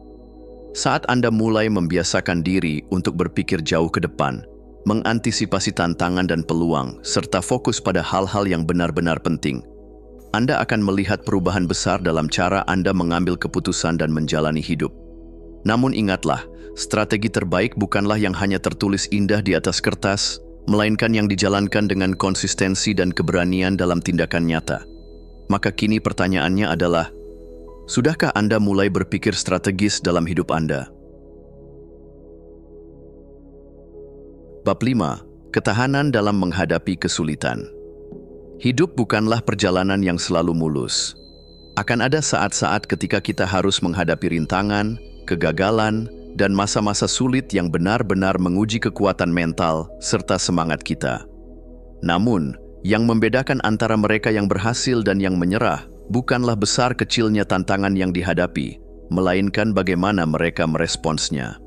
Saat Anda mulai membiasakan diri untuk berpikir jauh ke depan, mengantisipasi tantangan dan peluang, serta fokus pada hal-hal yang benar-benar penting, Anda akan melihat perubahan besar dalam cara Anda mengambil keputusan dan menjalani hidup. Namun ingatlah, strategi terbaik bukanlah yang hanya tertulis indah di atas kertas, melainkan yang dijalankan dengan konsistensi dan keberanian dalam tindakan nyata. Maka kini pertanyaannya adalah, sudahkah Anda mulai berpikir strategis dalam hidup Anda? Bab 5. Ketahanan dalam menghadapi kesulitan. Hidup bukanlah perjalanan yang selalu mulus. Akan ada saat-saat ketika kita harus menghadapi rintangan, kegagalan, dan masa-masa sulit yang benar-benar menguji kekuatan mental serta semangat kita. Namun, yang membedakan antara mereka yang berhasil dan yang menyerah bukanlah besar kecilnya tantangan yang dihadapi, melainkan bagaimana mereka meresponsnya.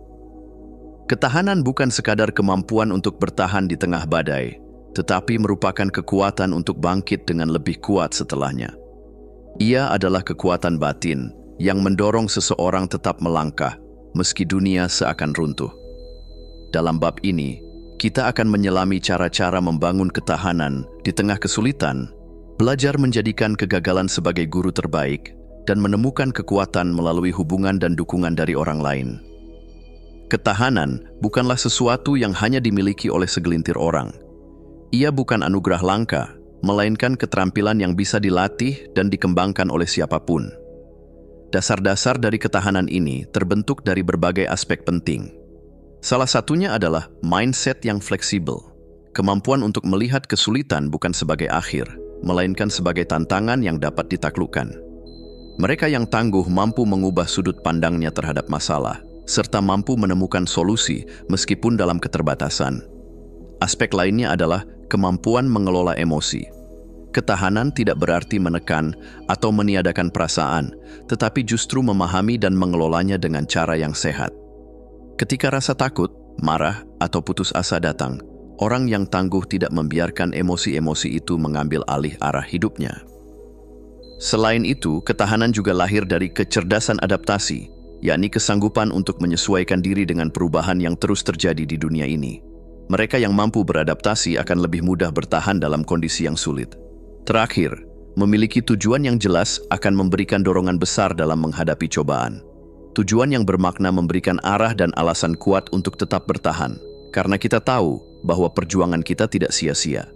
Ketahanan bukan sekadar kemampuan untuk bertahan di tengah badai, tetapi merupakan kekuatan untuk bangkit dengan lebih kuat setelahnya. Ia adalah kekuatan batin yang mendorong seseorang tetap melangkah, meski dunia seakan runtuh. Dalam bab ini, kita akan menyelami cara-cara membangun ketahanan di tengah kesulitan, belajar menjadikan kegagalan sebagai guru terbaik, dan menemukan kekuatan melalui hubungan dan dukungan dari orang lain. Ketahanan bukanlah sesuatu yang hanya dimiliki oleh segelintir orang. Ia bukan anugerah langka, melainkan keterampilan yang bisa dilatih dan dikembangkan oleh siapapun. Dasar-dasar dari ketahanan ini terbentuk dari berbagai aspek penting. Salah satunya adalah mindset yang fleksibel, kemampuan untuk melihat kesulitan bukan sebagai akhir, melainkan sebagai tantangan yang dapat ditaklukkan. Mereka yang tangguh mampu mengubah sudut pandangnya terhadap masalah, serta mampu menemukan solusi meskipun dalam keterbatasan. Aspek lainnya adalah kemampuan mengelola emosi. Ketahanan tidak berarti menekan atau meniadakan perasaan, tetapi justru memahami dan mengelolanya dengan cara yang sehat. Ketika rasa takut, marah, atau putus asa datang, orang yang tangguh tidak membiarkan emosi-emosi itu mengambil alih arah hidupnya. Selain itu, ketahanan juga lahir dari kecerdasan adaptasi, yakni kesanggupan untuk menyesuaikan diri dengan perubahan yang terus terjadi di dunia ini. Mereka yang mampu beradaptasi akan lebih mudah bertahan dalam kondisi yang sulit. Terakhir, memiliki tujuan yang jelas akan memberikan dorongan besar dalam menghadapi cobaan. Tujuan yang bermakna memberikan arah dan alasan kuat untuk tetap bertahan, karena kita tahu bahwa perjuangan kita tidak sia-sia.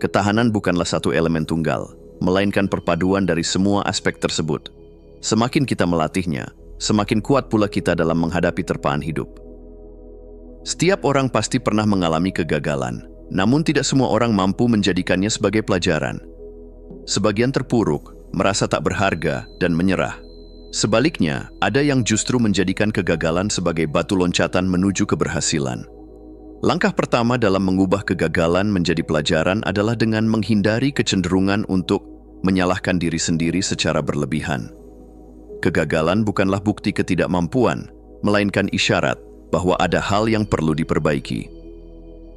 Ketahanan bukanlah satu elemen tunggal, melainkan perpaduan dari semua aspek tersebut. Semakin kita melatihnya, semakin kuat pula kita dalam menghadapi terpaan hidup. Setiap orang pasti pernah mengalami kegagalan, namun tidak semua orang mampu menjadikannya sebagai pelajaran. Sebagian terpuruk, merasa tak berharga, dan menyerah. Sebaliknya, ada yang justru menjadikan kegagalan sebagai batu loncatan menuju keberhasilan. Langkah pertama dalam mengubah kegagalan menjadi pelajaran adalah dengan menghindari kecenderungan untuk menyalahkan diri sendiri secara berlebihan. Kegagalan bukanlah bukti ketidakmampuan, melainkan isyarat bahwa ada hal yang perlu diperbaiki.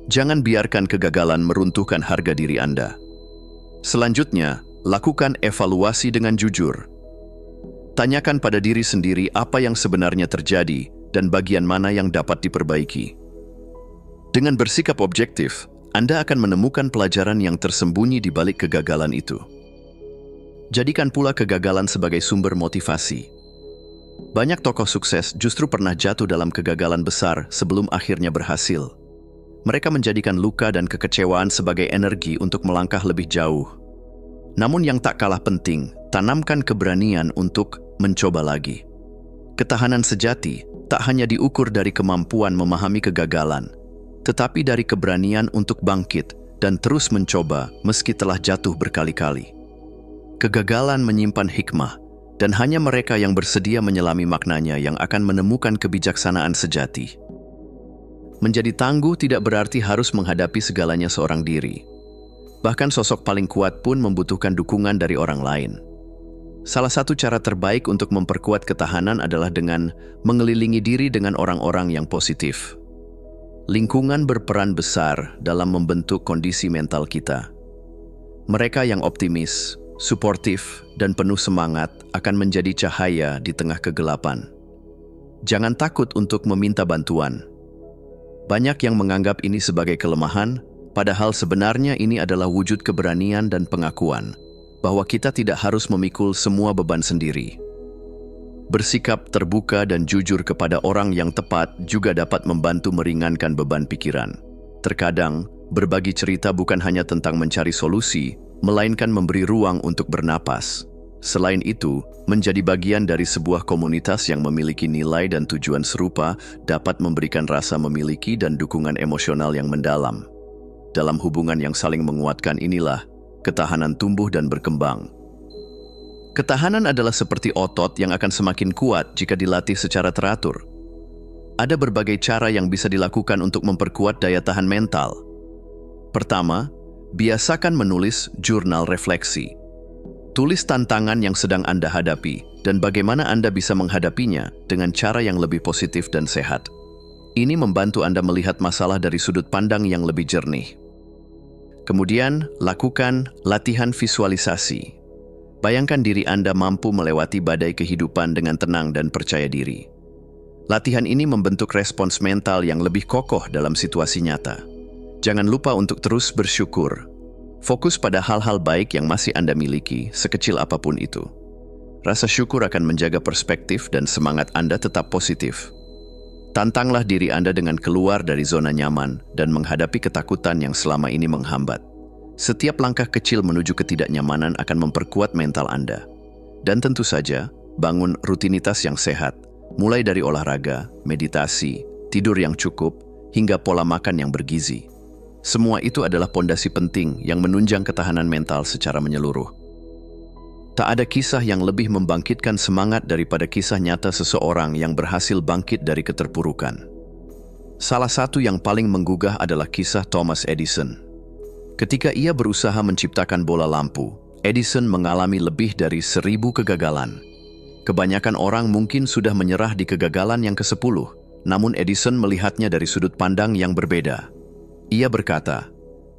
Jangan biarkan kegagalan meruntuhkan harga diri Anda. Selanjutnya, lakukan evaluasi dengan jujur. Tanyakan pada diri sendiri apa yang sebenarnya terjadi dan bagian mana yang dapat diperbaiki. Dengan bersikap objektif, Anda akan menemukan pelajaran yang tersembunyi di balik kegagalan itu. Jadikan pula kegagalan sebagai sumber motivasi. Banyak tokoh sukses justru pernah jatuh dalam kegagalan besar sebelum akhirnya berhasil. Mereka menjadikan luka dan kekecewaan sebagai energi untuk melangkah lebih jauh. Namun yang tak kalah penting, tanamkan keberanian untuk mencoba lagi. Ketahanan sejati tak hanya diukur dari kemampuan memahami kegagalan, tetapi dari keberanian untuk bangkit dan terus mencoba meski telah jatuh berkali-kali. Kegagalan menyimpan hikmah, dan hanya mereka yang bersedia menyelami maknanya yang akan menemukan kebijaksanaan sejati. Menjadi tangguh tidak berarti harus menghadapi segalanya seorang diri. Bahkan sosok paling kuat pun membutuhkan dukungan dari orang lain. Salah satu cara terbaik untuk memperkuat ketahanan adalah dengan mengelilingi diri dengan orang-orang yang positif. Lingkungan berperan besar dalam membentuk kondisi mental kita. Mereka yang optimis, suportif, dan penuh semangat akan menjadi cahaya di tengah kegelapan. Jangan takut untuk meminta bantuan. Banyak yang menganggap ini sebagai kelemahan, padahal sebenarnya ini adalah wujud keberanian dan pengakuan bahwa kita tidak harus memikul semua beban sendiri. Bersikap terbuka dan jujur kepada orang yang tepat juga dapat membantu meringankan beban pikiran. Terkadang, berbagi cerita bukan hanya tentang mencari solusi, melainkan memberi ruang untuk bernapas. Selain itu, menjadi bagian dari sebuah komunitas yang memiliki nilai dan tujuan serupa dapat memberikan rasa memiliki dan dukungan emosional yang mendalam. Dalam hubungan yang saling menguatkan inilah, ketahanan tumbuh dan berkembang. Ketahanan adalah seperti otot yang akan semakin kuat jika dilatih secara teratur. Ada berbagai cara yang bisa dilakukan untuk memperkuat daya tahan mental. Pertama, biasakan menulis jurnal refleksi. Tulis tantangan yang sedang Anda hadapi dan bagaimana Anda bisa menghadapinya dengan cara yang lebih positif dan sehat. Ini membantu Anda melihat masalah dari sudut pandang yang lebih jernih. Kemudian, lakukan latihan visualisasi. Bayangkan diri Anda mampu melewati badai kehidupan dengan tenang dan percaya diri. Latihan ini membentuk respons mental yang lebih kokoh dalam situasi nyata. Jangan lupa untuk terus bersyukur. Fokus pada hal-hal baik yang masih Anda miliki, sekecil apapun itu. Rasa syukur akan menjaga perspektif dan semangat Anda tetap positif. Tantanglah diri Anda dengan keluar dari zona nyaman dan menghadapi ketakutan yang selama ini menghambat. Setiap langkah kecil menuju ketidaknyamanan akan memperkuat mental Anda. Dan tentu saja, bangun rutinitas yang sehat, mulai dari olahraga, meditasi, tidur yang cukup, hingga pola makan yang bergizi. Semua itu adalah pondasi penting yang menunjang ketahanan mental secara menyeluruh. Tak ada kisah yang lebih membangkitkan semangat daripada kisah nyata seseorang yang berhasil bangkit dari keterpurukan. Salah satu yang paling menggugah adalah kisah Thomas Edison. Ketika ia berusaha menciptakan bola lampu, Edison mengalami lebih dari 1000 kegagalan. Kebanyakan orang mungkin sudah menyerah di kegagalan yang ke-10, namun Edison melihatnya dari sudut pandang yang berbeda. Ia berkata,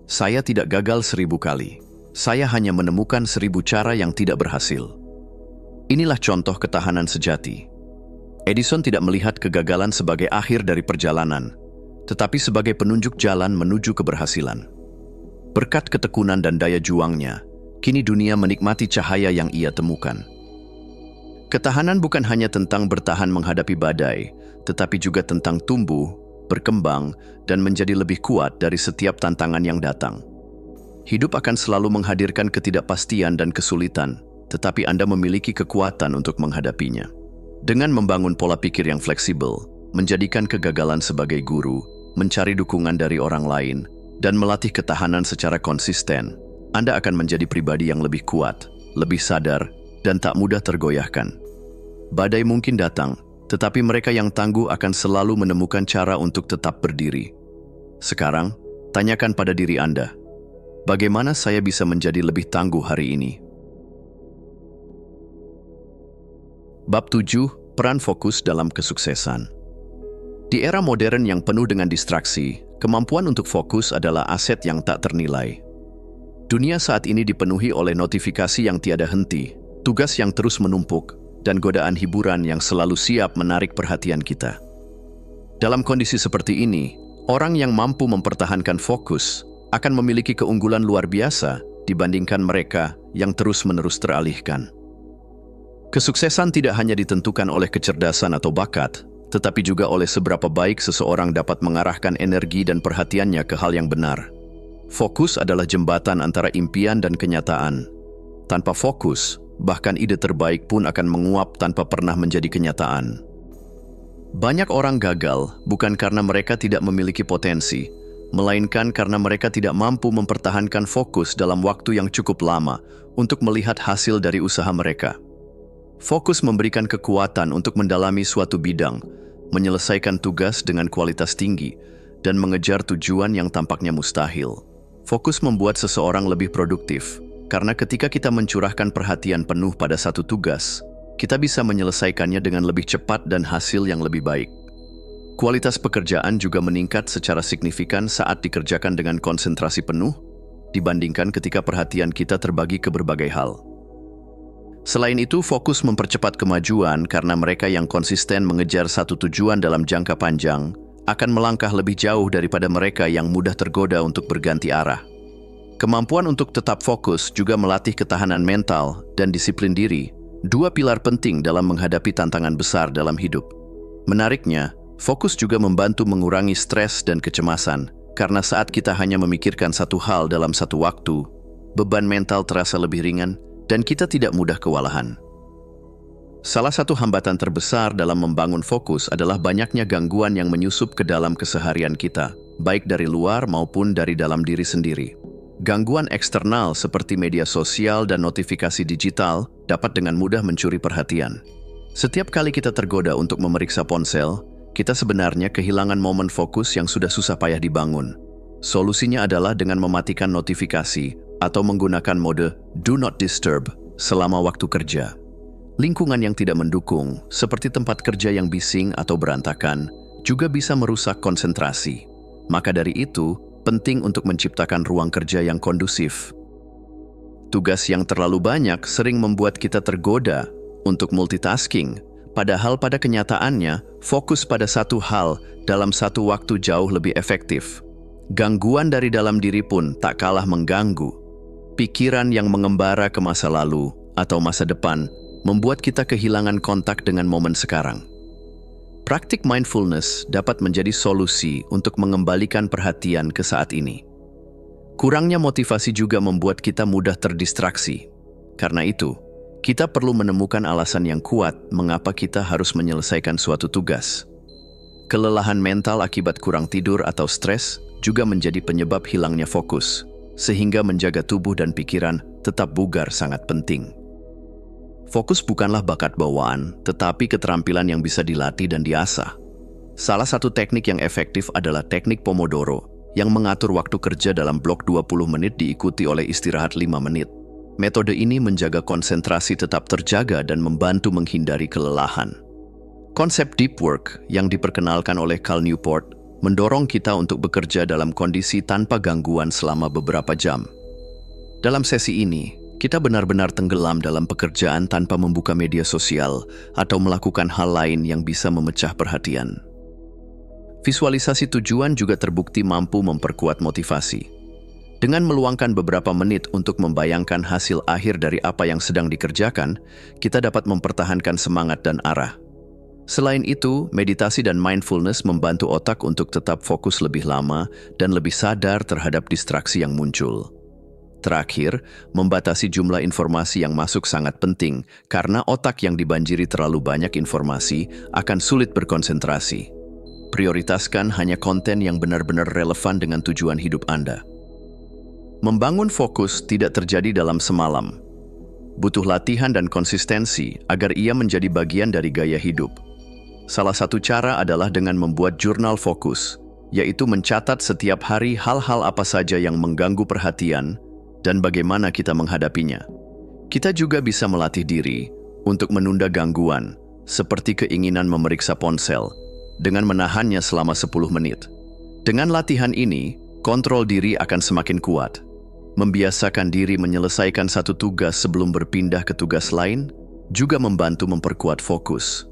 "Saya tidak gagal 1000 kali. Saya hanya menemukan 1000 cara yang tidak berhasil." Inilah contoh ketahanan sejati. Edison tidak melihat kegagalan sebagai akhir dari perjalanan, tetapi sebagai penunjuk jalan menuju keberhasilan. Berkat ketekunan dan daya juangnya, kini dunia menikmati cahaya yang ia temukan. Ketahanan bukan hanya tentang bertahan menghadapi badai, tetapi juga tentang tumbuh, berkembang, dan menjadi lebih kuat dari setiap tantangan yang datang. Hidup akan selalu menghadirkan ketidakpastian dan kesulitan, tetapi Anda memiliki kekuatan untuk menghadapinya. Dengan membangun pola pikir yang fleksibel, menjadikan kegagalan sebagai guru, mencari dukungan dari orang lain, dan melatih ketahanan secara konsisten, Anda akan menjadi pribadi yang lebih kuat, lebih sadar, dan tak mudah tergoyahkan. Badai mungkin datang, tetapi mereka yang tangguh akan selalu menemukan cara untuk tetap berdiri. Sekarang, tanyakan pada diri Anda, bagaimana saya bisa menjadi lebih tangguh hari ini? Bab 7, peran fokus dalam kesuksesan. Di era modern yang penuh dengan distraksi, Kemampuan untuk fokus adalah aset yang tak ternilai. Dunia saat ini dipenuhi oleh notifikasi yang tiada henti, tugas yang terus menumpuk, dan godaan hiburan yang selalu siap menarik perhatian kita. Dalam kondisi seperti ini, orang yang mampu mempertahankan fokus akan memiliki keunggulan luar biasa dibandingkan mereka yang terus-menerus teralihkan. Kesuksesan tidak hanya ditentukan oleh kecerdasan atau bakat, tetapi juga oleh seberapa baik seseorang dapat mengarahkan energi dan perhatiannya ke hal yang benar. Fokus adalah jembatan antara impian dan kenyataan. Tanpa fokus, bahkan ide terbaik pun akan menguap tanpa pernah menjadi kenyataan. Banyak orang gagal bukan karena mereka tidak memiliki potensi, melainkan karena mereka tidak mampu mempertahankan fokus dalam waktu yang cukup lama untuk melihat hasil dari usaha mereka. Fokus memberikan kekuatan untuk mendalami suatu bidang, menyelesaikan tugas dengan kualitas tinggi, dan mengejar tujuan yang tampaknya mustahil. Fokus membuat seseorang lebih produktif, karena ketika kita mencurahkan perhatian penuh pada satu tugas, kita bisa menyelesaikannya dengan lebih cepat dan hasil yang lebih baik. Kualitas pekerjaan juga meningkat secara signifikan saat dikerjakan dengan konsentrasi penuh, dibandingkan ketika perhatian kita terbagi ke berbagai hal. Selain itu, fokus mempercepat kemajuan karena mereka yang konsisten mengejar satu tujuan dalam jangka panjang akan melangkah lebih jauh daripada mereka yang mudah tergoda untuk berganti arah. Kemampuan untuk tetap fokus juga melatih ketahanan mental dan disiplin diri, dua pilar penting dalam menghadapi tantangan besar dalam hidup. Menariknya, fokus juga membantu mengurangi stres dan kecemasan, karena saat kita hanya memikirkan satu hal dalam satu waktu, beban mental terasa lebih ringan dan kita tidak mudah kewalahan. Salah satu hambatan terbesar dalam membangun fokus adalah banyaknya gangguan yang menyusup ke dalam keseharian kita, baik dari luar maupun dari dalam diri sendiri. Gangguan eksternal seperti media sosial dan notifikasi digital dapat dengan mudah mencuri perhatian. Setiap kali kita tergoda untuk memeriksa ponsel, kita sebenarnya kehilangan momen fokus yang sudah susah payah dibangun. Solusinya adalah dengan mematikan notifikasi atau menggunakan mode Do Not Disturb selama waktu kerja. Lingkungan yang tidak mendukung, seperti tempat kerja yang bising atau berantakan, juga bisa merusak konsentrasi. Maka dari itu, penting untuk menciptakan ruang kerja yang kondusif. Tugas yang terlalu banyak sering membuat kita tergoda untuk multitasking, padahal pada kenyataannya, fokus pada satu hal dalam satu waktu jauh lebih efektif. Gangguan dari dalam diri pun tak kalah mengganggu. Pikiran yang mengembara ke masa lalu atau masa depan membuat kita kehilangan kontak dengan momen sekarang. Praktik mindfulness dapat menjadi solusi untuk mengembalikan perhatian ke saat ini. Kurangnya motivasi juga membuat kita mudah terdistraksi. Karena itu, kita perlu menemukan alasan yang kuat mengapa kita harus menyelesaikan suatu tugas. Kelelahan mental akibat kurang tidur atau stres juga menjadi penyebab hilangnya fokus, sehingga menjaga tubuh dan pikiran tetap bugar sangat penting. Fokus bukanlah bakat bawaan, tetapi keterampilan yang bisa dilatih dan diasah. Salah satu teknik yang efektif adalah teknik Pomodoro, yang mengatur waktu kerja dalam blok 20 menit diikuti oleh istirahat 5 menit. Metode ini menjaga konsentrasi tetap terjaga dan membantu menghindari kelelahan. Konsep deep work yang diperkenalkan oleh Cal Newport mendorong kita untuk bekerja dalam kondisi tanpa gangguan selama beberapa jam. Dalam sesi ini, kita benar-benar tenggelam dalam pekerjaan tanpa membuka media sosial atau melakukan hal lain yang bisa memecah perhatian. Visualisasi tujuan juga terbukti mampu memperkuat motivasi. Dengan meluangkan beberapa menit untuk membayangkan hasil akhir dari apa yang sedang dikerjakan, kita dapat mempertahankan semangat dan arah. Selain itu, meditasi dan mindfulness membantu otak untuk tetap fokus lebih lama dan lebih sadar terhadap distraksi yang muncul. Terakhir, membatasi jumlah informasi yang masuk sangat penting karena otak yang dibanjiri terlalu banyak informasi akan sulit berkonsentrasi. Prioritaskan hanya konten yang benar-benar relevan dengan tujuan hidup Anda. Membangun fokus tidak terjadi dalam semalam. Butuh latihan dan konsistensi agar ia menjadi bagian dari gaya hidup. Salah satu cara adalah dengan membuat jurnal fokus, yaitu mencatat setiap hari hal-hal apa saja yang mengganggu perhatian dan bagaimana kita menghadapinya. Kita juga bisa melatih diri untuk menunda gangguan, seperti keinginan memeriksa ponsel, dengan menahannya selama 10 menit. Dengan latihan ini, kontrol diri akan semakin kuat. Membiasakan diri menyelesaikan satu tugas sebelum berpindah ke tugas lain juga membantu memperkuat fokus.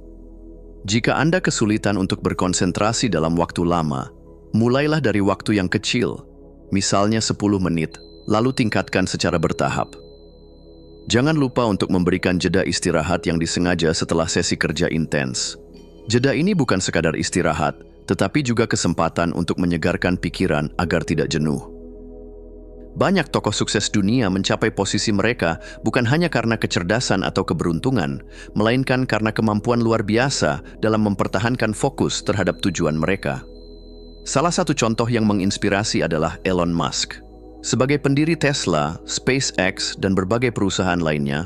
Jika Anda kesulitan untuk berkonsentrasi dalam waktu lama, mulailah dari waktu yang kecil, misalnya 10 menit, lalu tingkatkan secara bertahap. Jangan lupa untuk memberikan jeda istirahat yang disengaja setelah sesi kerja intens. Jeda ini bukan sekadar istirahat, tetapi juga kesempatan untuk menyegarkan pikiran agar tidak jenuh. Banyak tokoh sukses dunia mencapai posisi mereka bukan hanya karena kecerdasan atau keberuntungan, melainkan karena kemampuan luar biasa dalam mempertahankan fokus terhadap tujuan mereka. Salah satu contoh yang menginspirasi adalah Elon Musk. Sebagai pendiri Tesla, SpaceX, dan berbagai perusahaan lainnya,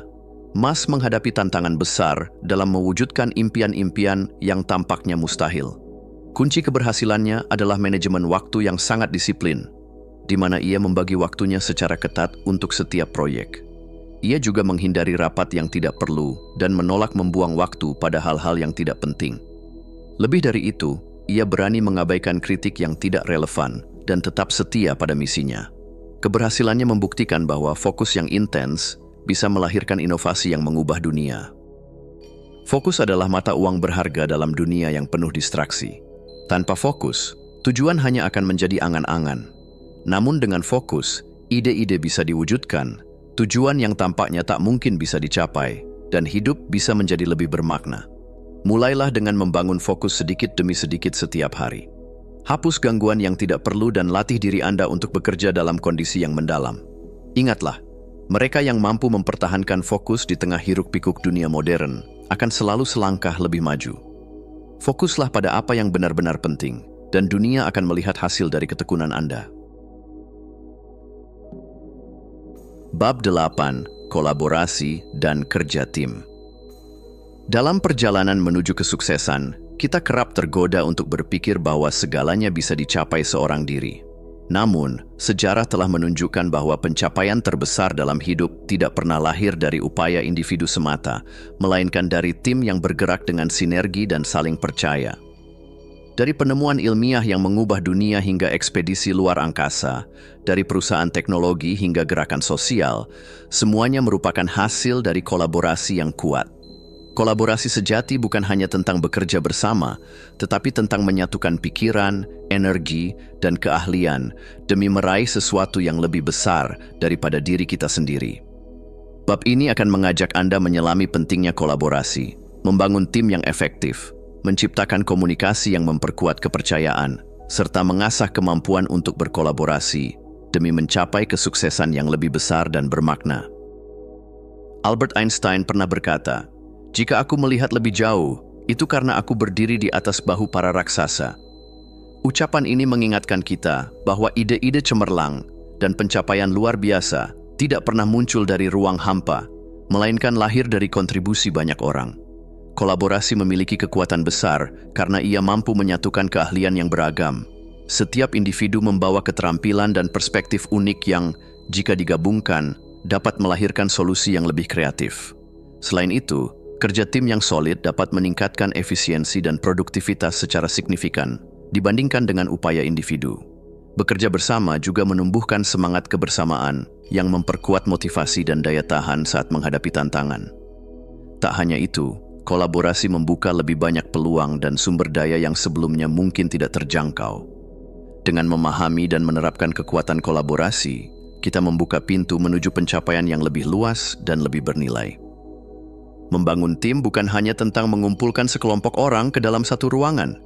Musk menghadapi tantangan besar dalam mewujudkan impian-impian yang tampaknya mustahil. Kunci keberhasilannya adalah manajemen waktu yang sangat disiplin, di mana ia membagi waktunya secara ketat untuk setiap proyek. Ia juga menghindari rapat yang tidak perlu dan menolak membuang waktu pada hal-hal yang tidak penting. Lebih dari itu, ia berani mengabaikan kritik yang tidak relevan dan tetap setia pada misinya. Keberhasilannya membuktikan bahwa fokus yang intens bisa melahirkan inovasi yang mengubah dunia. Fokus adalah mata uang berharga dalam dunia yang penuh distraksi. Tanpa fokus, tujuan hanya akan menjadi angan-angan. Namun dengan fokus, ide-ide bisa diwujudkan, tujuan yang tampaknya tak mungkin bisa dicapai, dan hidup bisa menjadi lebih bermakna. Mulailah dengan membangun fokus sedikit demi sedikit setiap hari. Hapus gangguan yang tidak perlu dan latih diri Anda untuk bekerja dalam kondisi yang mendalam. Ingatlah, mereka yang mampu mempertahankan fokus di tengah hiruk-pikuk dunia modern akan selalu selangkah lebih maju. Fokuslah pada apa yang benar-benar penting, dan dunia akan melihat hasil dari ketekunan Anda. Bab 8. Kolaborasi dan kerja tim. Dalam perjalanan menuju kesuksesan, kita kerap tergoda untuk berpikir bahwa segalanya bisa dicapai seorang diri. Namun, sejarah telah menunjukkan bahwa pencapaian terbesar dalam hidup tidak pernah lahir dari upaya individu semata, melainkan dari tim yang bergerak dengan sinergi dan saling percaya. Dari penemuan ilmiah yang mengubah dunia hingga ekspedisi luar angkasa, dari perusahaan teknologi hingga gerakan sosial, semuanya merupakan hasil dari kolaborasi yang kuat. Kolaborasi sejati bukan hanya tentang bekerja bersama, tetapi tentang menyatukan pikiran, energi, dan keahlian demi meraih sesuatu yang lebih besar daripada diri kita sendiri. Bab ini akan mengajak Anda menyelami pentingnya kolaborasi, membangun tim yang efektif, menciptakan komunikasi yang memperkuat kepercayaan, serta mengasah kemampuan untuk berkolaborasi demi mencapai kesuksesan yang lebih besar dan bermakna. Albert Einstein pernah berkata, "Jika aku melihat lebih jauh, itu karena aku berdiri di atas bahu para raksasa." Ucapan ini mengingatkan kita bahwa ide-ide cemerlang dan pencapaian luar biasa tidak pernah muncul dari ruang hampa, melainkan lahir dari kontribusi banyak orang. Kolaborasi memiliki kekuatan besar karena ia mampu menyatukan keahlian yang beragam. Setiap individu membawa keterampilan dan perspektif unik yang, jika digabungkan, dapat melahirkan solusi yang lebih kreatif. Selain itu, kerja tim yang solid dapat meningkatkan efisiensi dan produktivitas secara signifikan dibandingkan dengan upaya individu. Bekerja bersama juga menumbuhkan semangat kebersamaan yang memperkuat motivasi dan daya tahan saat menghadapi tantangan. Tak hanya itu, kolaborasi membuka lebih banyak peluang dan sumber daya yang sebelumnya mungkin tidak terjangkau. Dengan memahami dan menerapkan kekuatan kolaborasi, kita membuka pintu menuju pencapaian yang lebih luas dan lebih bernilai. Membangun tim bukan hanya tentang mengumpulkan sekelompok orang ke dalam satu ruangan.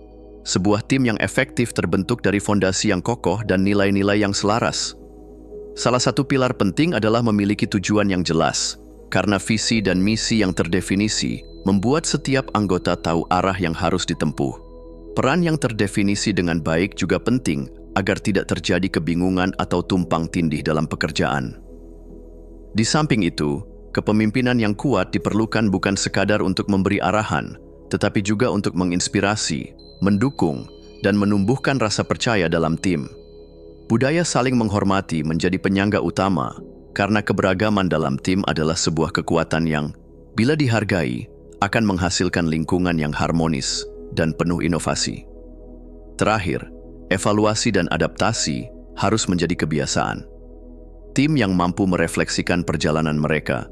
Sebuah tim yang efektif terbentuk dari fondasi yang kokoh dan nilai-nilai yang selaras. Salah satu pilar penting adalah memiliki tujuan yang jelas, karena visi dan misi yang terdefinisi membuat setiap anggota tahu arah yang harus ditempuh. Peran yang terdefinisi dengan baik juga penting agar tidak terjadi kebingungan atau tumpang tindih dalam pekerjaan. Di samping itu, kepemimpinan yang kuat diperlukan bukan sekadar untuk memberi arahan, tetapi juga untuk menginspirasi, mendukung, dan menumbuhkan rasa percaya dalam tim. Budaya saling menghormati menjadi penyangga utama, karena keberagaman dalam tim adalah sebuah kekuatan yang, bila dihargai, akan menghasilkan lingkungan yang harmonis dan penuh inovasi. Terakhir, evaluasi dan adaptasi harus menjadi kebiasaan. Tim yang mampu merefleksikan perjalanan mereka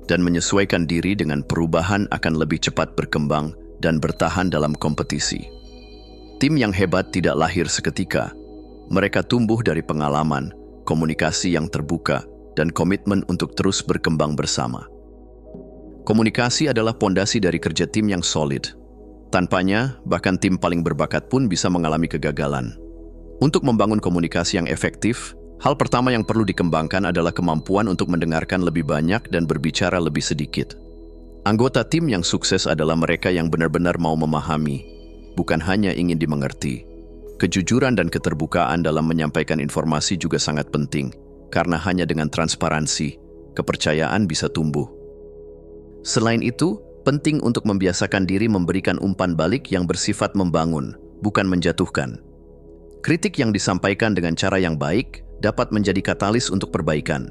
dan menyesuaikan diri dengan perubahan akan lebih cepat berkembang dan bertahan dalam kompetisi. Tim yang hebat tidak lahir seketika. Mereka tumbuh dari pengalaman, komunikasi yang terbuka, dan komitmen untuk terus berkembang bersama. Komunikasi adalah pondasi dari kerja tim yang solid. Tanpanya, bahkan tim paling berbakat pun bisa mengalami kegagalan. Untuk membangun komunikasi yang efektif, hal pertama yang perlu dikembangkan adalah kemampuan untuk mendengarkan lebih banyak dan berbicara lebih sedikit. Anggota tim yang sukses adalah mereka yang benar-benar mau memahami, bukan hanya ingin dimengerti. Kejujuran dan keterbukaan dalam menyampaikan informasi juga sangat penting, karena hanya dengan transparansi, kepercayaan bisa tumbuh. Selain itu, penting untuk membiasakan diri memberikan umpan balik yang bersifat membangun, bukan menjatuhkan. Kritik yang disampaikan dengan cara yang baik dapat menjadi katalis untuk perbaikan.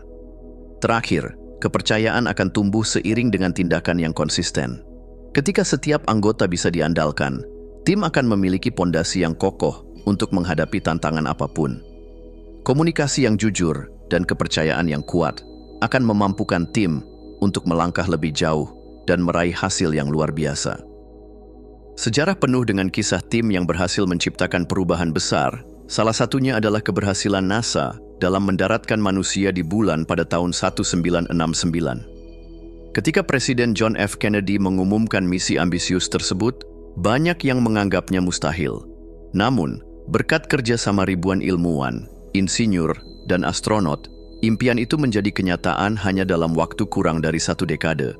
Terakhir, kepercayaan akan tumbuh seiring dengan tindakan yang konsisten. Ketika setiap anggota bisa diandalkan, tim akan memiliki pondasi yang kokoh untuk menghadapi tantangan apapun. Komunikasi yang jujur dan kepercayaan yang kuat akan memampukan tim untuk melangkah lebih jauh dan meraih hasil yang luar biasa. Sejarah penuh dengan kisah tim yang berhasil menciptakan perubahan besar. Salah satunya adalah keberhasilan NASA dalam mendaratkan manusia di bulan pada tahun 1969. Ketika Presiden John F. Kennedy mengumumkan misi ambisius tersebut, banyak yang menganggapnya mustahil. Namun, berkat kerjasama ribuan ilmuwan, insinyur, dan astronot, impian itu menjadi kenyataan hanya dalam waktu kurang dari 1 dekade.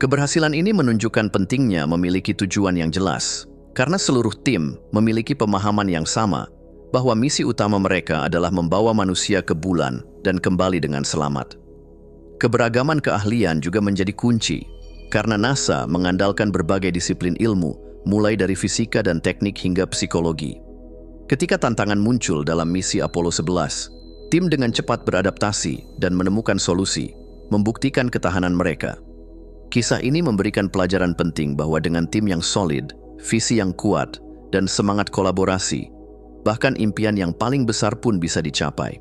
Keberhasilan ini menunjukkan pentingnya memiliki tujuan yang jelas, karena seluruh tim memiliki pemahaman yang sama bahwa misi utama mereka adalah membawa manusia ke bulan dan kembali dengan selamat. Keberagaman keahlian juga menjadi kunci, karena NASA mengandalkan berbagai disiplin ilmu, mulai dari fisika dan teknik hingga psikologi. Ketika tantangan muncul dalam misi Apollo 11, tim dengan cepat beradaptasi dan menemukan solusi, membuktikan ketahanan mereka. Kisah ini memberikan pelajaran penting bahwa dengan tim yang solid, visi yang kuat, dan semangat kolaborasi, bahkan impian yang paling besar pun bisa dicapai.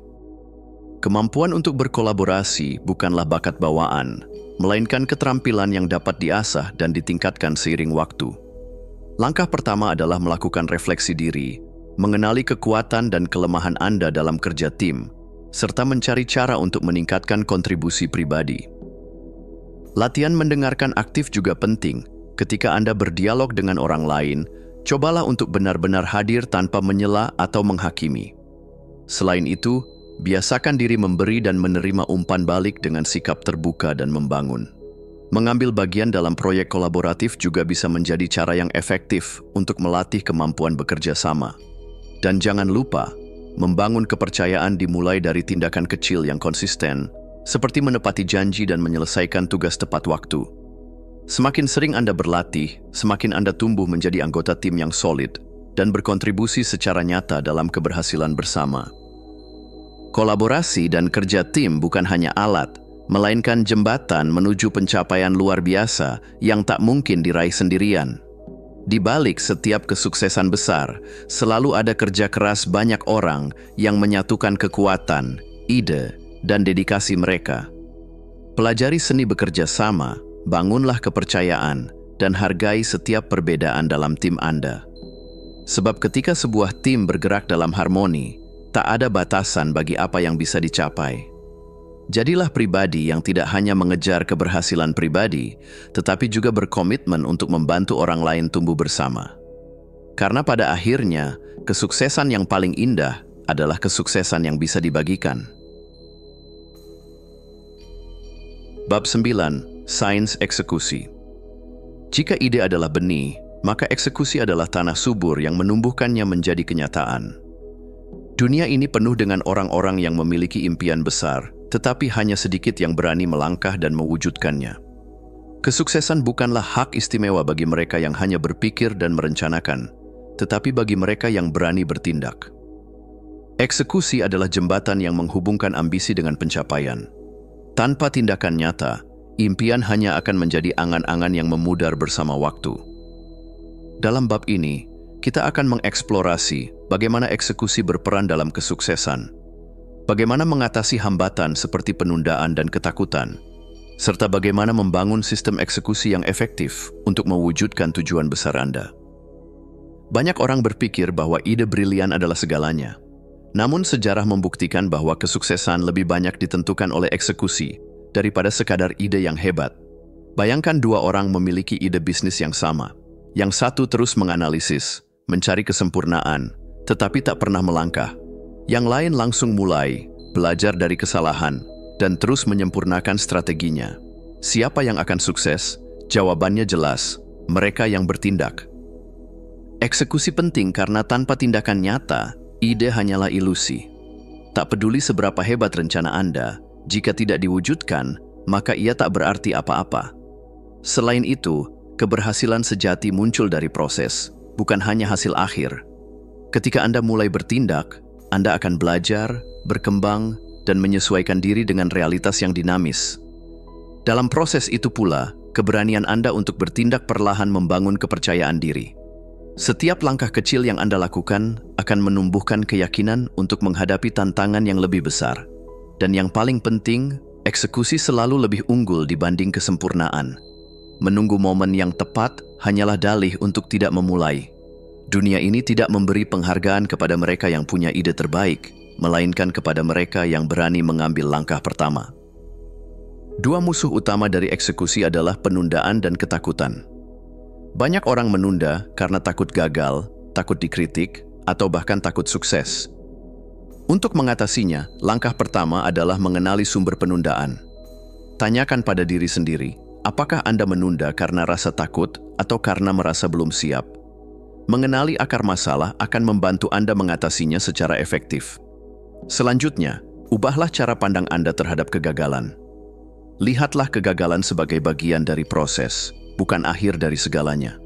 Kemampuan untuk berkolaborasi bukanlah bakat bawaan, melainkan keterampilan yang dapat diasah dan ditingkatkan seiring waktu. Langkah pertama adalah melakukan refleksi diri, mengenali kekuatan dan kelemahan Anda dalam kerja tim, serta mencari cara untuk meningkatkan kontribusi pribadi. Latihan mendengarkan aktif juga penting. Ketika Anda berdialog dengan orang lain, cobalah untuk benar-benar hadir tanpa menyela atau menghakimi. Selain itu, biasakan diri memberi dan menerima umpan balik dengan sikap terbuka dan membangun. Mengambil bagian dalam proyek kolaboratif juga bisa menjadi cara yang efektif untuk melatih kemampuan bekerja sama. Dan jangan lupa, membangun kepercayaan dimulai dari tindakan kecil yang konsisten, seperti menepati janji dan menyelesaikan tugas tepat waktu. Semakin sering Anda berlatih, semakin Anda tumbuh menjadi anggota tim yang solid dan berkontribusi secara nyata dalam keberhasilan bersama. Kolaborasi dan kerja tim bukan hanya alat, melainkan jembatan menuju pencapaian luar biasa yang tak mungkin diraih sendirian. Di balik setiap kesuksesan besar, selalu ada kerja keras banyak orang yang menyatukan kekuatan, ide, dan dedikasi mereka. Pelajari seni bekerja sama, bangunlah kepercayaan, dan hargai setiap perbedaan dalam tim Anda. Sebab ketika sebuah tim bergerak dalam harmoni, tak ada batasan bagi apa yang bisa dicapai. Jadilah pribadi yang tidak hanya mengejar keberhasilan pribadi, tetapi juga berkomitmen untuk membantu orang lain tumbuh bersama. Karena pada akhirnya, kesuksesan yang paling indah adalah kesuksesan yang bisa dibagikan. Bab 9. Sains eksekusi. Jika ide adalah benih, maka eksekusi adalah tanah subur yang menumbuhkannya menjadi kenyataan. Dunia ini penuh dengan orang-orang yang memiliki impian besar, tetapi hanya sedikit yang berani melangkah dan mewujudkannya. Kesuksesan bukanlah hak istimewa bagi mereka yang hanya berpikir dan merencanakan, tetapi bagi mereka yang berani bertindak. Eksekusi adalah jembatan yang menghubungkan ambisi dengan pencapaian. Tanpa tindakan nyata, impian hanya akan menjadi angan-angan yang memudar bersama waktu. Dalam bab ini, kita akan mengeksplorasi bagaimana eksekusi berperan dalam kesuksesan, bagaimana mengatasi hambatan seperti penundaan dan ketakutan, serta bagaimana membangun sistem eksekusi yang efektif untuk mewujudkan tujuan besar Anda. Banyak orang berpikir bahwa ide brilian adalah segalanya. Namun sejarah membuktikan bahwa kesuksesan lebih banyak ditentukan oleh eksekusi daripada sekadar ide yang hebat. Bayangkan dua orang memiliki ide bisnis yang sama. Yang satu terus menganalisis, mencari kesempurnaan, tetapi tak pernah melangkah. Yang lain langsung mulai, belajar dari kesalahan, dan terus menyempurnakan strateginya. Siapa yang akan sukses? Jawabannya jelas, mereka yang bertindak. Eksekusi penting karena tanpa tindakan nyata, ide hanyalah ilusi. Tak peduli seberapa hebat rencana Anda, jika tidak diwujudkan, maka ia tak berarti apa-apa. Selain itu, keberhasilan sejati muncul dari proses, bukan hanya hasil akhir. Ketika Anda mulai bertindak, Anda akan belajar, berkembang, dan menyesuaikan diri dengan realitas yang dinamis. Dalam proses itu pula, keberanian Anda untuk bertindak perlahan membangun kepercayaan diri. Setiap langkah kecil yang Anda lakukan akan menumbuhkan keyakinan untuk menghadapi tantangan yang lebih besar. Dan yang paling penting, eksekusi selalu lebih unggul dibanding kesempurnaan. Menunggu momen yang tepat hanyalah dalih untuk tidak memulai. Dunia ini tidak memberi penghargaan kepada mereka yang punya ide terbaik, melainkan kepada mereka yang berani mengambil langkah pertama. Dua musuh utama dari eksekusi adalah penundaan dan ketakutan. Banyak orang menunda karena takut gagal, takut dikritik, atau bahkan takut sukses. Untuk mengatasinya, langkah pertama adalah mengenali sumber penundaan. Tanyakan pada diri sendiri, apakah Anda menunda karena rasa takut atau karena merasa belum siap? Mengenali akar masalah akan membantu Anda mengatasinya secara efektif. Selanjutnya, ubahlah cara pandang Anda terhadap kegagalan. Lihatlah kegagalan sebagai bagian dari proses, bukan akhir dari segalanya.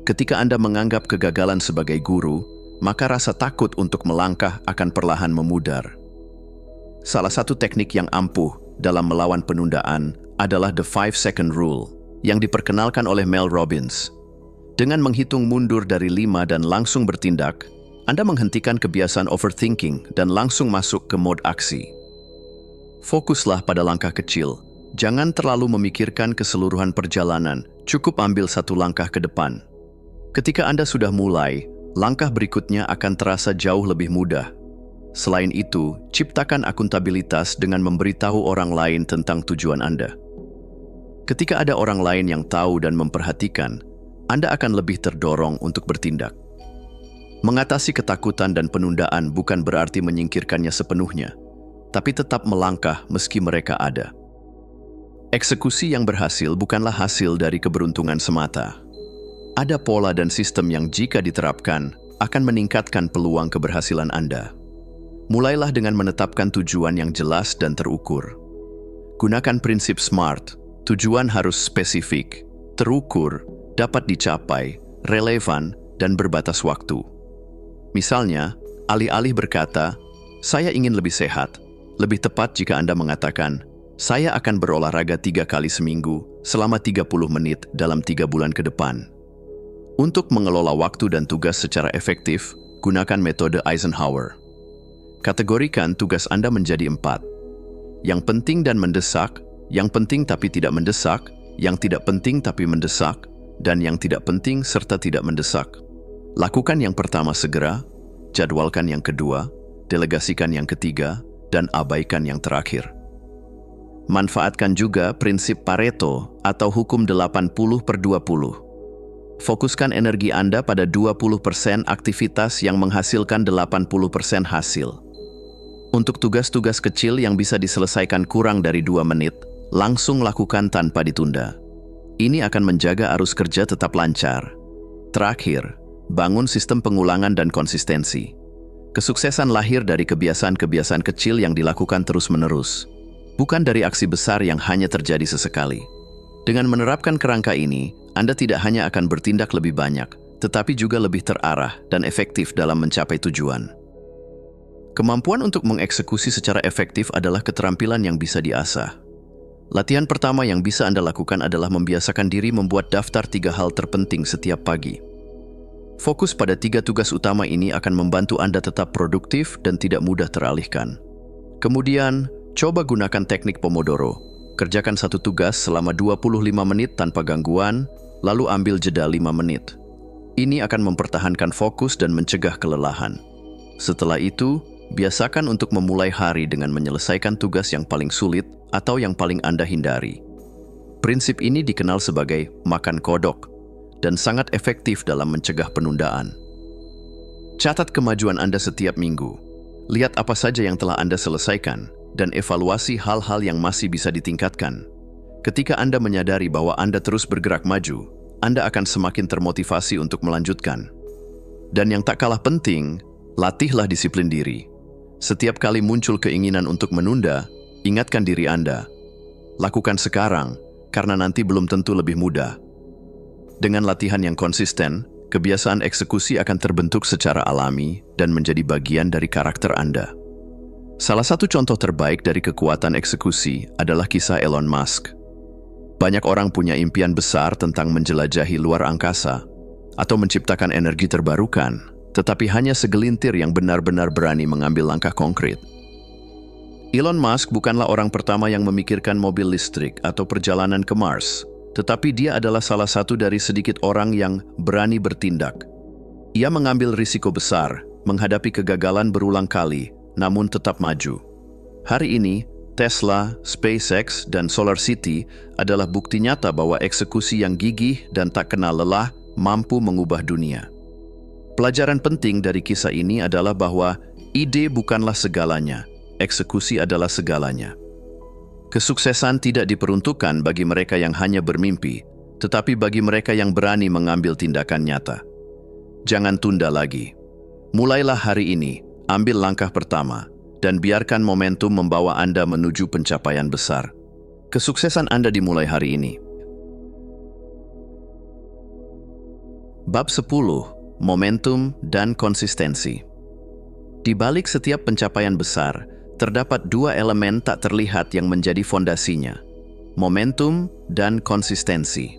Ketika Anda menganggap kegagalan sebagai guru, maka rasa takut untuk melangkah akan perlahan memudar. Salah satu teknik yang ampuh dalam melawan penundaan adalah The 5-Second Rule, yang diperkenalkan oleh Mel Robbins. Dengan menghitung mundur dari 5 dan langsung bertindak, Anda menghentikan kebiasaan overthinking dan langsung masuk ke mode aksi. Fokuslah pada langkah kecil. Jangan terlalu memikirkan keseluruhan perjalanan, cukup ambil satu langkah ke depan. Ketika Anda sudah mulai, langkah berikutnya akan terasa jauh lebih mudah. Selain itu, ciptakan akuntabilitas dengan memberitahu orang lain tentang tujuan Anda. Ketika ada orang lain yang tahu dan memperhatikan, Anda akan lebih terdorong untuk bertindak. Mengatasi ketakutan dan penundaan bukan berarti menyingkirkannya sepenuhnya, tapi tetap melangkah meski mereka ada. Eksekusi yang berhasil bukanlah hasil dari keberuntungan semata. Ada pola dan sistem yang jika diterapkan, akan meningkatkan peluang keberhasilan Anda. Mulailah dengan menetapkan tujuan yang jelas dan terukur. Gunakan prinsip SMART. Tujuan harus spesifik, terukur, dapat dicapai, relevan, dan berbatas waktu. Misalnya, alih-alih berkata, "Saya ingin lebih sehat," lebih tepat jika Anda mengatakan, "Saya akan berolahraga 3 kali seminggu selama 30 menit dalam 3 bulan ke depan." Untuk mengelola waktu dan tugas secara efektif, gunakan metode Eisenhower. Kategorikan tugas Anda menjadi 4. Yang penting dan mendesak, yang penting tapi tidak mendesak, yang tidak penting tapi mendesak, dan yang tidak penting serta tidak mendesak. Lakukan yang pertama segera, jadwalkan yang kedua, delegasikan yang ketiga, dan abaikan yang terakhir. Manfaatkan juga prinsip Pareto atau hukum 80/20. Fokuskan energi Anda pada 20% aktivitas yang menghasilkan 80% hasil. Untuk tugas-tugas kecil yang bisa diselesaikan kurang dari 2 menit, langsung lakukan tanpa ditunda. Ini akan menjaga arus kerja tetap lancar. Terakhir, bangun sistem pengulangan dan konsistensi. Kesuksesan lahir dari kebiasaan-kebiasaan kecil yang dilakukan terus-menerus, bukan dari aksi besar yang hanya terjadi sesekali. Dengan menerapkan kerangka ini, Anda tidak hanya akan bertindak lebih banyak, tetapi juga lebih terarah dan efektif dalam mencapai tujuan. Kemampuan untuk mengeksekusi secara efektif adalah keterampilan yang bisa diasah. Latihan pertama yang bisa Anda lakukan adalah membiasakan diri membuat daftar 3 hal terpenting setiap pagi. Fokus pada 3 tugas utama ini akan membantu Anda tetap produktif dan tidak mudah teralihkan. Kemudian, coba gunakan teknik Pomodoro. Kerjakan satu tugas selama 25 menit tanpa gangguan, lalu ambil jeda 5 menit. Ini akan mempertahankan fokus dan mencegah kelelahan. Setelah itu, biasakan untuk memulai hari dengan menyelesaikan tugas yang paling sulit atau yang paling Anda hindari. Prinsip ini dikenal sebagai makan kodok dan sangat efektif dalam mencegah penundaan. Catat kemajuan Anda setiap minggu. Lihat apa saja yang telah Anda selesaikan dan evaluasi hal-hal yang masih bisa ditingkatkan. Ketika Anda menyadari bahwa Anda terus bergerak maju, Anda akan semakin termotivasi untuk melanjutkan. Dan yang tak kalah penting, latihlah disiplin diri. Setiap kali muncul keinginan untuk menunda, ingatkan diri Anda. Lakukan sekarang, karena nanti belum tentu lebih mudah. Dengan latihan yang konsisten, kebiasaan eksekusi akan terbentuk secara alami dan menjadi bagian dari karakter Anda. Salah satu contoh terbaik dari kekuatan eksekusi adalah kisah Elon Musk. Banyak orang punya impian besar tentang menjelajahi luar angkasa atau menciptakan energi terbarukan, tetapi hanya segelintir yang benar-benar berani mengambil langkah konkret. Elon Musk bukanlah orang pertama yang memikirkan mobil listrik atau perjalanan ke Mars, tetapi dia adalah salah satu dari sedikit orang yang berani bertindak. Ia mengambil risiko besar, menghadapi kegagalan berulang kali, namun tetap maju. Hari ini, Tesla, SpaceX, dan SolarCity adalah bukti nyata bahwa eksekusi yang gigih dan tak kenal lelah mampu mengubah dunia. Pelajaran penting dari kisah ini adalah bahwa ide bukanlah segalanya, eksekusi adalah segalanya. Kesuksesan tidak diperuntukkan bagi mereka yang hanya bermimpi, tetapi bagi mereka yang berani mengambil tindakan nyata. Jangan tunda lagi. Mulailah hari ini, ambil langkah pertama, dan biarkan momentum membawa Anda menuju pencapaian besar. Kesuksesan Anda dimulai hari ini. Bab 10. Momentum dan konsistensi. Di balik setiap pencapaian besar, terdapat 2 elemen tak terlihat yang menjadi fondasinya: momentum dan konsistensi.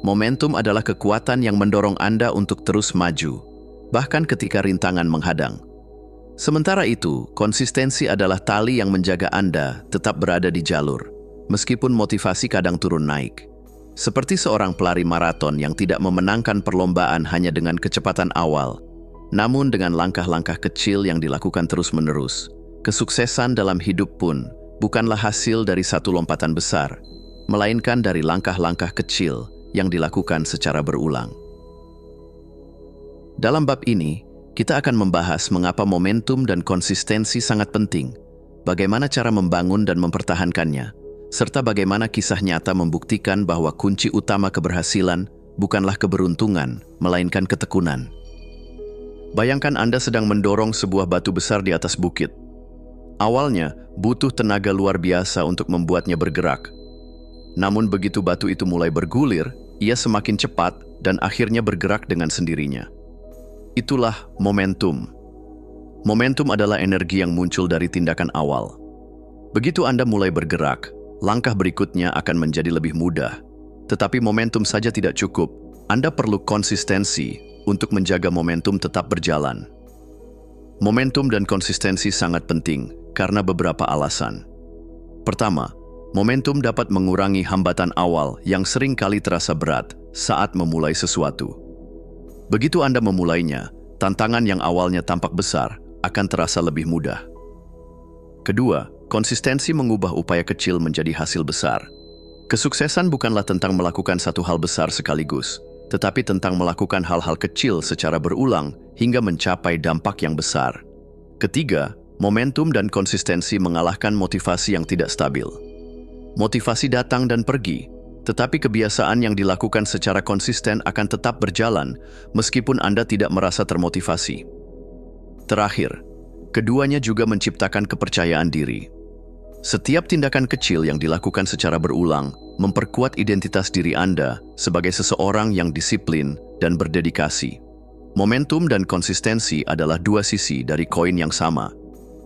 Momentum adalah kekuatan yang mendorong Anda untuk terus maju, bahkan ketika rintangan menghadang. Sementara itu, konsistensi adalah tali yang menjaga Anda tetap berada di jalur, meskipun motivasi kadang turun naik. Seperti seorang pelari maraton yang tidak memenangkan perlombaan hanya dengan kecepatan awal, namun dengan langkah-langkah kecil yang dilakukan terus-menerus. Kesuksesan dalam hidup pun bukanlah hasil dari satu lompatan besar, melainkan dari langkah-langkah kecil yang dilakukan secara berulang. Dalam bab ini, kita akan membahas mengapa momentum dan konsistensi sangat penting, bagaimana cara membangun dan mempertahankannya, serta bagaimana kisah nyata membuktikan bahwa kunci utama keberhasilan bukanlah keberuntungan, melainkan ketekunan. Bayangkan Anda sedang mendorong sebuah batu besar di atas bukit. Awalnya, butuh tenaga luar biasa untuk membuatnya bergerak. Namun begitu batu itu mulai bergulir, ia semakin cepat dan akhirnya bergerak dengan sendirinya. Itulah momentum. Momentum adalah energi yang muncul dari tindakan awal. Begitu Anda mulai bergerak, langkah berikutnya akan menjadi lebih mudah. Tetapi momentum saja tidak cukup. Anda perlu konsistensi untuk menjaga momentum tetap berjalan. Momentum dan konsistensi sangat penting karena beberapa alasan. Pertama, momentum dapat mengurangi hambatan awal yang sering kali terasa berat saat memulai sesuatu. Begitu Anda memulainya, tantangan yang awalnya tampak besar akan terasa lebih mudah. Kedua, konsistensi mengubah upaya kecil menjadi hasil besar. Kesuksesan bukanlah tentang melakukan satu hal besar sekaligus, tetapi tentang melakukan hal-hal kecil secara berulang hingga mencapai dampak yang besar. Ketiga, momentum dan konsistensi mengalahkan motivasi yang tidak stabil. Motivasi datang dan pergi, tetapi kebiasaan yang dilakukan secara konsisten akan tetap berjalan meskipun Anda tidak merasa termotivasi. Terakhir, keduanya juga menciptakan kepercayaan diri. Setiap tindakan kecil yang dilakukan secara berulang memperkuat identitas diri Anda sebagai seseorang yang disiplin dan berdedikasi. Momentum dan konsistensi adalah 2 sisi dari koin yang sama.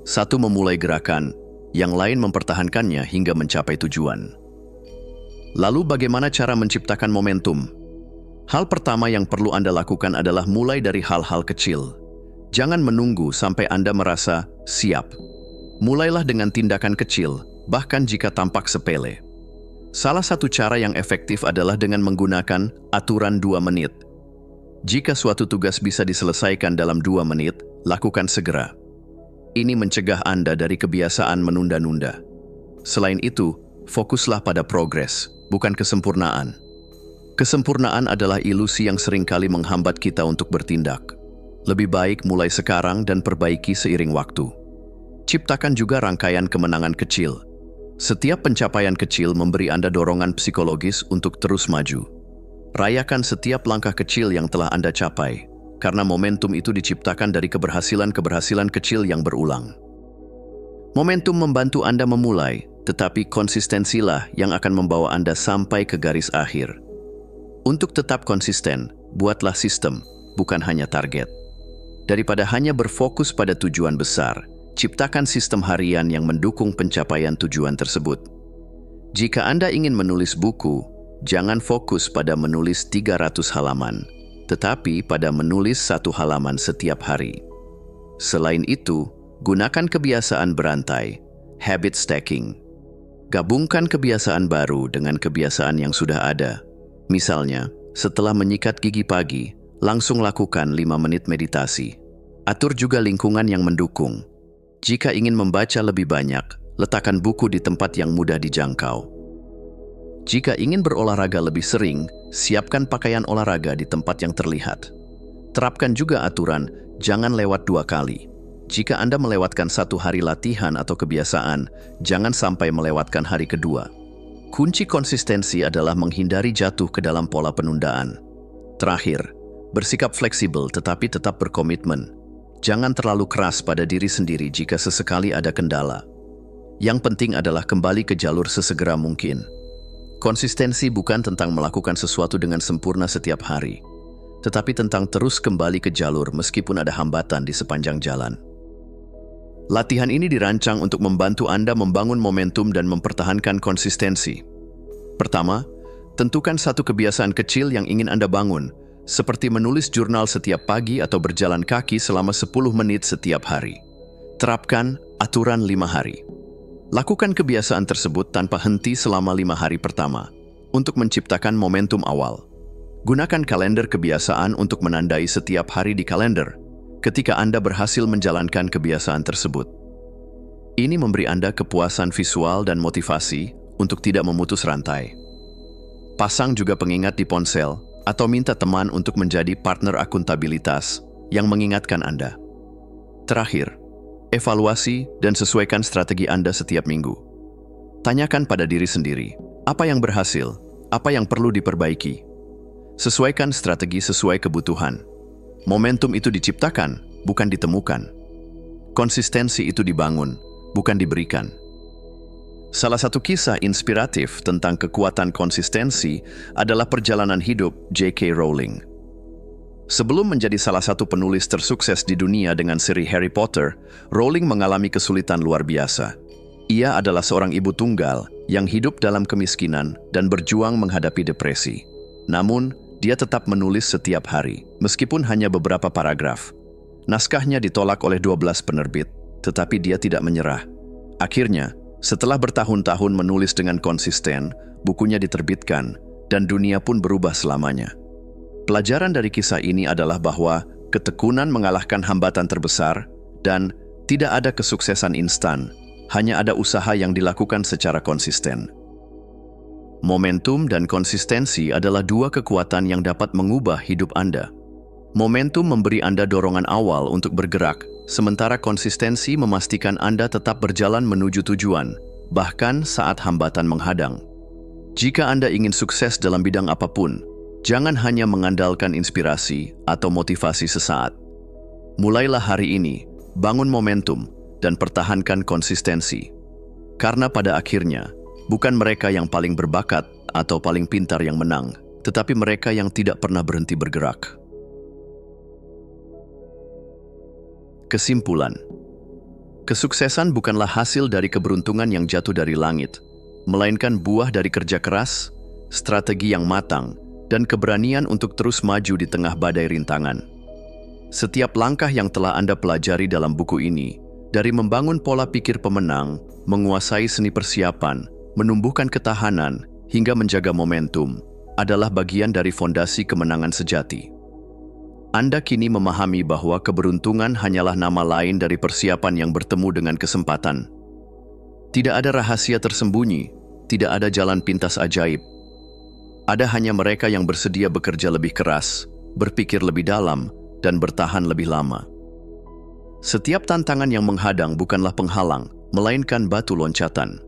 Satu memulai gerakan, yang lain mempertahankannya hingga mencapai tujuan. Lalu bagaimana cara menciptakan momentum? Hal pertama yang perlu Anda lakukan adalah mulai dari hal-hal kecil. Jangan menunggu sampai Anda merasa siap. Mulailah dengan tindakan kecil, bahkan jika tampak sepele. Salah satu cara yang efektif adalah dengan menggunakan aturan 2 menit. Jika suatu tugas bisa diselesaikan dalam 2 menit, lakukan segera. Ini mencegah Anda dari kebiasaan menunda-nunda. Selain itu, fokuslah pada progres, bukan kesempurnaan. Kesempurnaan adalah ilusi yang seringkali menghambat kita untuk bertindak. Lebih baik mulai sekarang dan perbaiki seiring waktu. Ciptakan juga rangkaian kemenangan kecil. Setiap pencapaian kecil memberi Anda dorongan psikologis untuk terus maju. Rayakan setiap langkah kecil yang telah Anda capai, karena momentum itu diciptakan dari keberhasilan-keberhasilan kecil yang berulang. Momentum membantu Anda memulai, tetapi konsistensilah yang akan membawa Anda sampai ke garis akhir. Untuk tetap konsisten, buatlah sistem, bukan hanya target. Daripada hanya berfokus pada tujuan besar, ciptakan sistem harian yang mendukung pencapaian tujuan tersebut. Jika Anda ingin menulis buku, jangan fokus pada menulis 300 halaman, tetapi pada menulis 1 halaman setiap hari. Selain itu, gunakan kebiasaan berantai, habit stacking. Gabungkan kebiasaan baru dengan kebiasaan yang sudah ada. Misalnya, setelah menyikat gigi pagi, langsung lakukan 5 menit meditasi. Atur juga lingkungan yang mendukung. Jika ingin membaca lebih banyak, letakkan buku di tempat yang mudah dijangkau. Jika ingin berolahraga lebih sering, siapkan pakaian olahraga di tempat yang terlihat. Terapkan juga aturan, jangan lewat 2 kali. Jika Anda melewatkan 1 hari latihan atau kebiasaan, jangan sampai melewatkan hari kedua. Kunci konsistensi adalah menghindari jatuh ke dalam pola penundaan. Terakhir, bersikap fleksibel tetapi tetap berkomitmen. Jangan terlalu keras pada diri sendiri jika sesekali ada kendala. Yang penting adalah kembali ke jalur sesegera mungkin. Konsistensi bukan tentang melakukan sesuatu dengan sempurna setiap hari, tetapi tentang terus kembali ke jalur meskipun ada hambatan di sepanjang jalan. Latihan ini dirancang untuk membantu Anda membangun momentum dan mempertahankan konsistensi. Pertama, tentukan satu kebiasaan kecil yang ingin Anda bangun, seperti menulis jurnal setiap pagi atau berjalan kaki selama 10 menit setiap hari. Terapkan aturan 5 hari. Lakukan kebiasaan tersebut tanpa henti selama 5 hari pertama, untuk menciptakan momentum awal. Gunakan kalender kebiasaan untuk menandai setiap hari di kalender, ketika Anda berhasil menjalankan kebiasaan tersebut. Ini memberi Anda kepuasan visual dan motivasi untuk tidak memutus rantai. Pasang juga pengingat di ponsel, atau minta teman untuk menjadi partner akuntabilitas yang mengingatkan Anda. Terakhir, evaluasi dan sesuaikan strategi Anda setiap minggu. Tanyakan pada diri sendiri, apa yang berhasil, apa yang perlu diperbaiki. Sesuaikan strategi sesuai kebutuhan. Momentum itu diciptakan, bukan ditemukan. Konsistensi itu dibangun, bukan diberikan. Salah satu kisah inspiratif tentang kekuatan konsistensi adalah perjalanan hidup J.K. Rowling. Sebelum menjadi salah satu penulis tersukses di dunia dengan seri Harry Potter, Rowling mengalami kesulitan luar biasa. Ia adalah seorang ibu tunggal yang hidup dalam kemiskinan dan berjuang menghadapi depresi. Namun, dia tetap menulis setiap hari, meskipun hanya beberapa paragraf. Naskahnya ditolak oleh 12 penerbit, tetapi dia tidak menyerah. Akhirnya, setelah bertahun-tahun menulis dengan konsisten, bukunya diterbitkan, dan dunia pun berubah selamanya. Pelajaran dari kisah ini adalah bahwa ketekunan mengalahkan hambatan terbesar, dan tidak ada kesuksesan instan, hanya ada usaha yang dilakukan secara konsisten. Momentum dan konsistensi adalah 2 kekuatan yang dapat mengubah hidup Anda. Momentum memberi Anda dorongan awal untuk bergerak, sementara konsistensi memastikan Anda tetap berjalan menuju tujuan, bahkan saat hambatan menghadang. Jika Anda ingin sukses dalam bidang apapun, jangan hanya mengandalkan inspirasi atau motivasi sesaat. Mulailah hari ini, bangun momentum, dan pertahankan konsistensi. Karena pada akhirnya, bukan mereka yang paling berbakat atau paling pintar yang menang, tetapi mereka yang tidak pernah berhenti bergerak. Kesimpulan, kesuksesan bukanlah hasil dari keberuntungan yang jatuh dari langit, melainkan buah dari kerja keras, strategi yang matang, dan keberanian untuk terus maju di tengah badai rintangan. Setiap langkah yang telah Anda pelajari dalam buku ini, dari membangun pola pikir pemenang, menguasai seni persiapan, menumbuhkan ketahanan, hingga menjaga momentum, adalah bagian dari fondasi kemenangan sejati. Anda kini memahami bahwa keberuntungan hanyalah nama lain dari persiapan yang bertemu dengan kesempatan. Tidak ada rahasia tersembunyi, tidak ada jalan pintas ajaib. Ada hanya mereka yang bersedia bekerja lebih keras, berpikir lebih dalam, dan bertahan lebih lama. Setiap tantangan yang menghadang bukanlah penghalang, melainkan batu loncatan.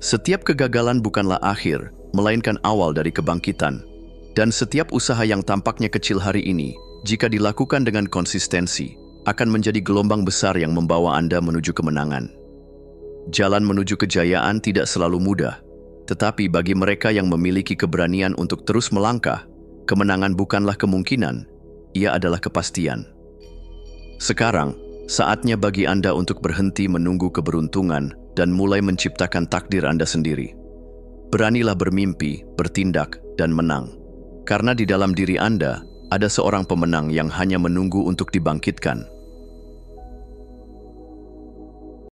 Setiap kegagalan bukanlah akhir, melainkan awal dari kebangkitan. Dan setiap usaha yang tampaknya kecil hari ini, jika dilakukan dengan konsistensi, akan menjadi gelombang besar yang membawa Anda menuju kemenangan. Jalan menuju kejayaan tidak selalu mudah, tetapi bagi mereka yang memiliki keberanian untuk terus melangkah, kemenangan bukanlah kemungkinan, ia adalah kepastian. Sekarang, saatnya bagi Anda untuk berhenti menunggu keberuntungan dan mulai menciptakan takdir Anda sendiri. Beranilah bermimpi, bertindak, dan menang. Karena di dalam diri Anda, ada seorang pemenang yang hanya menunggu untuk dibangkitkan.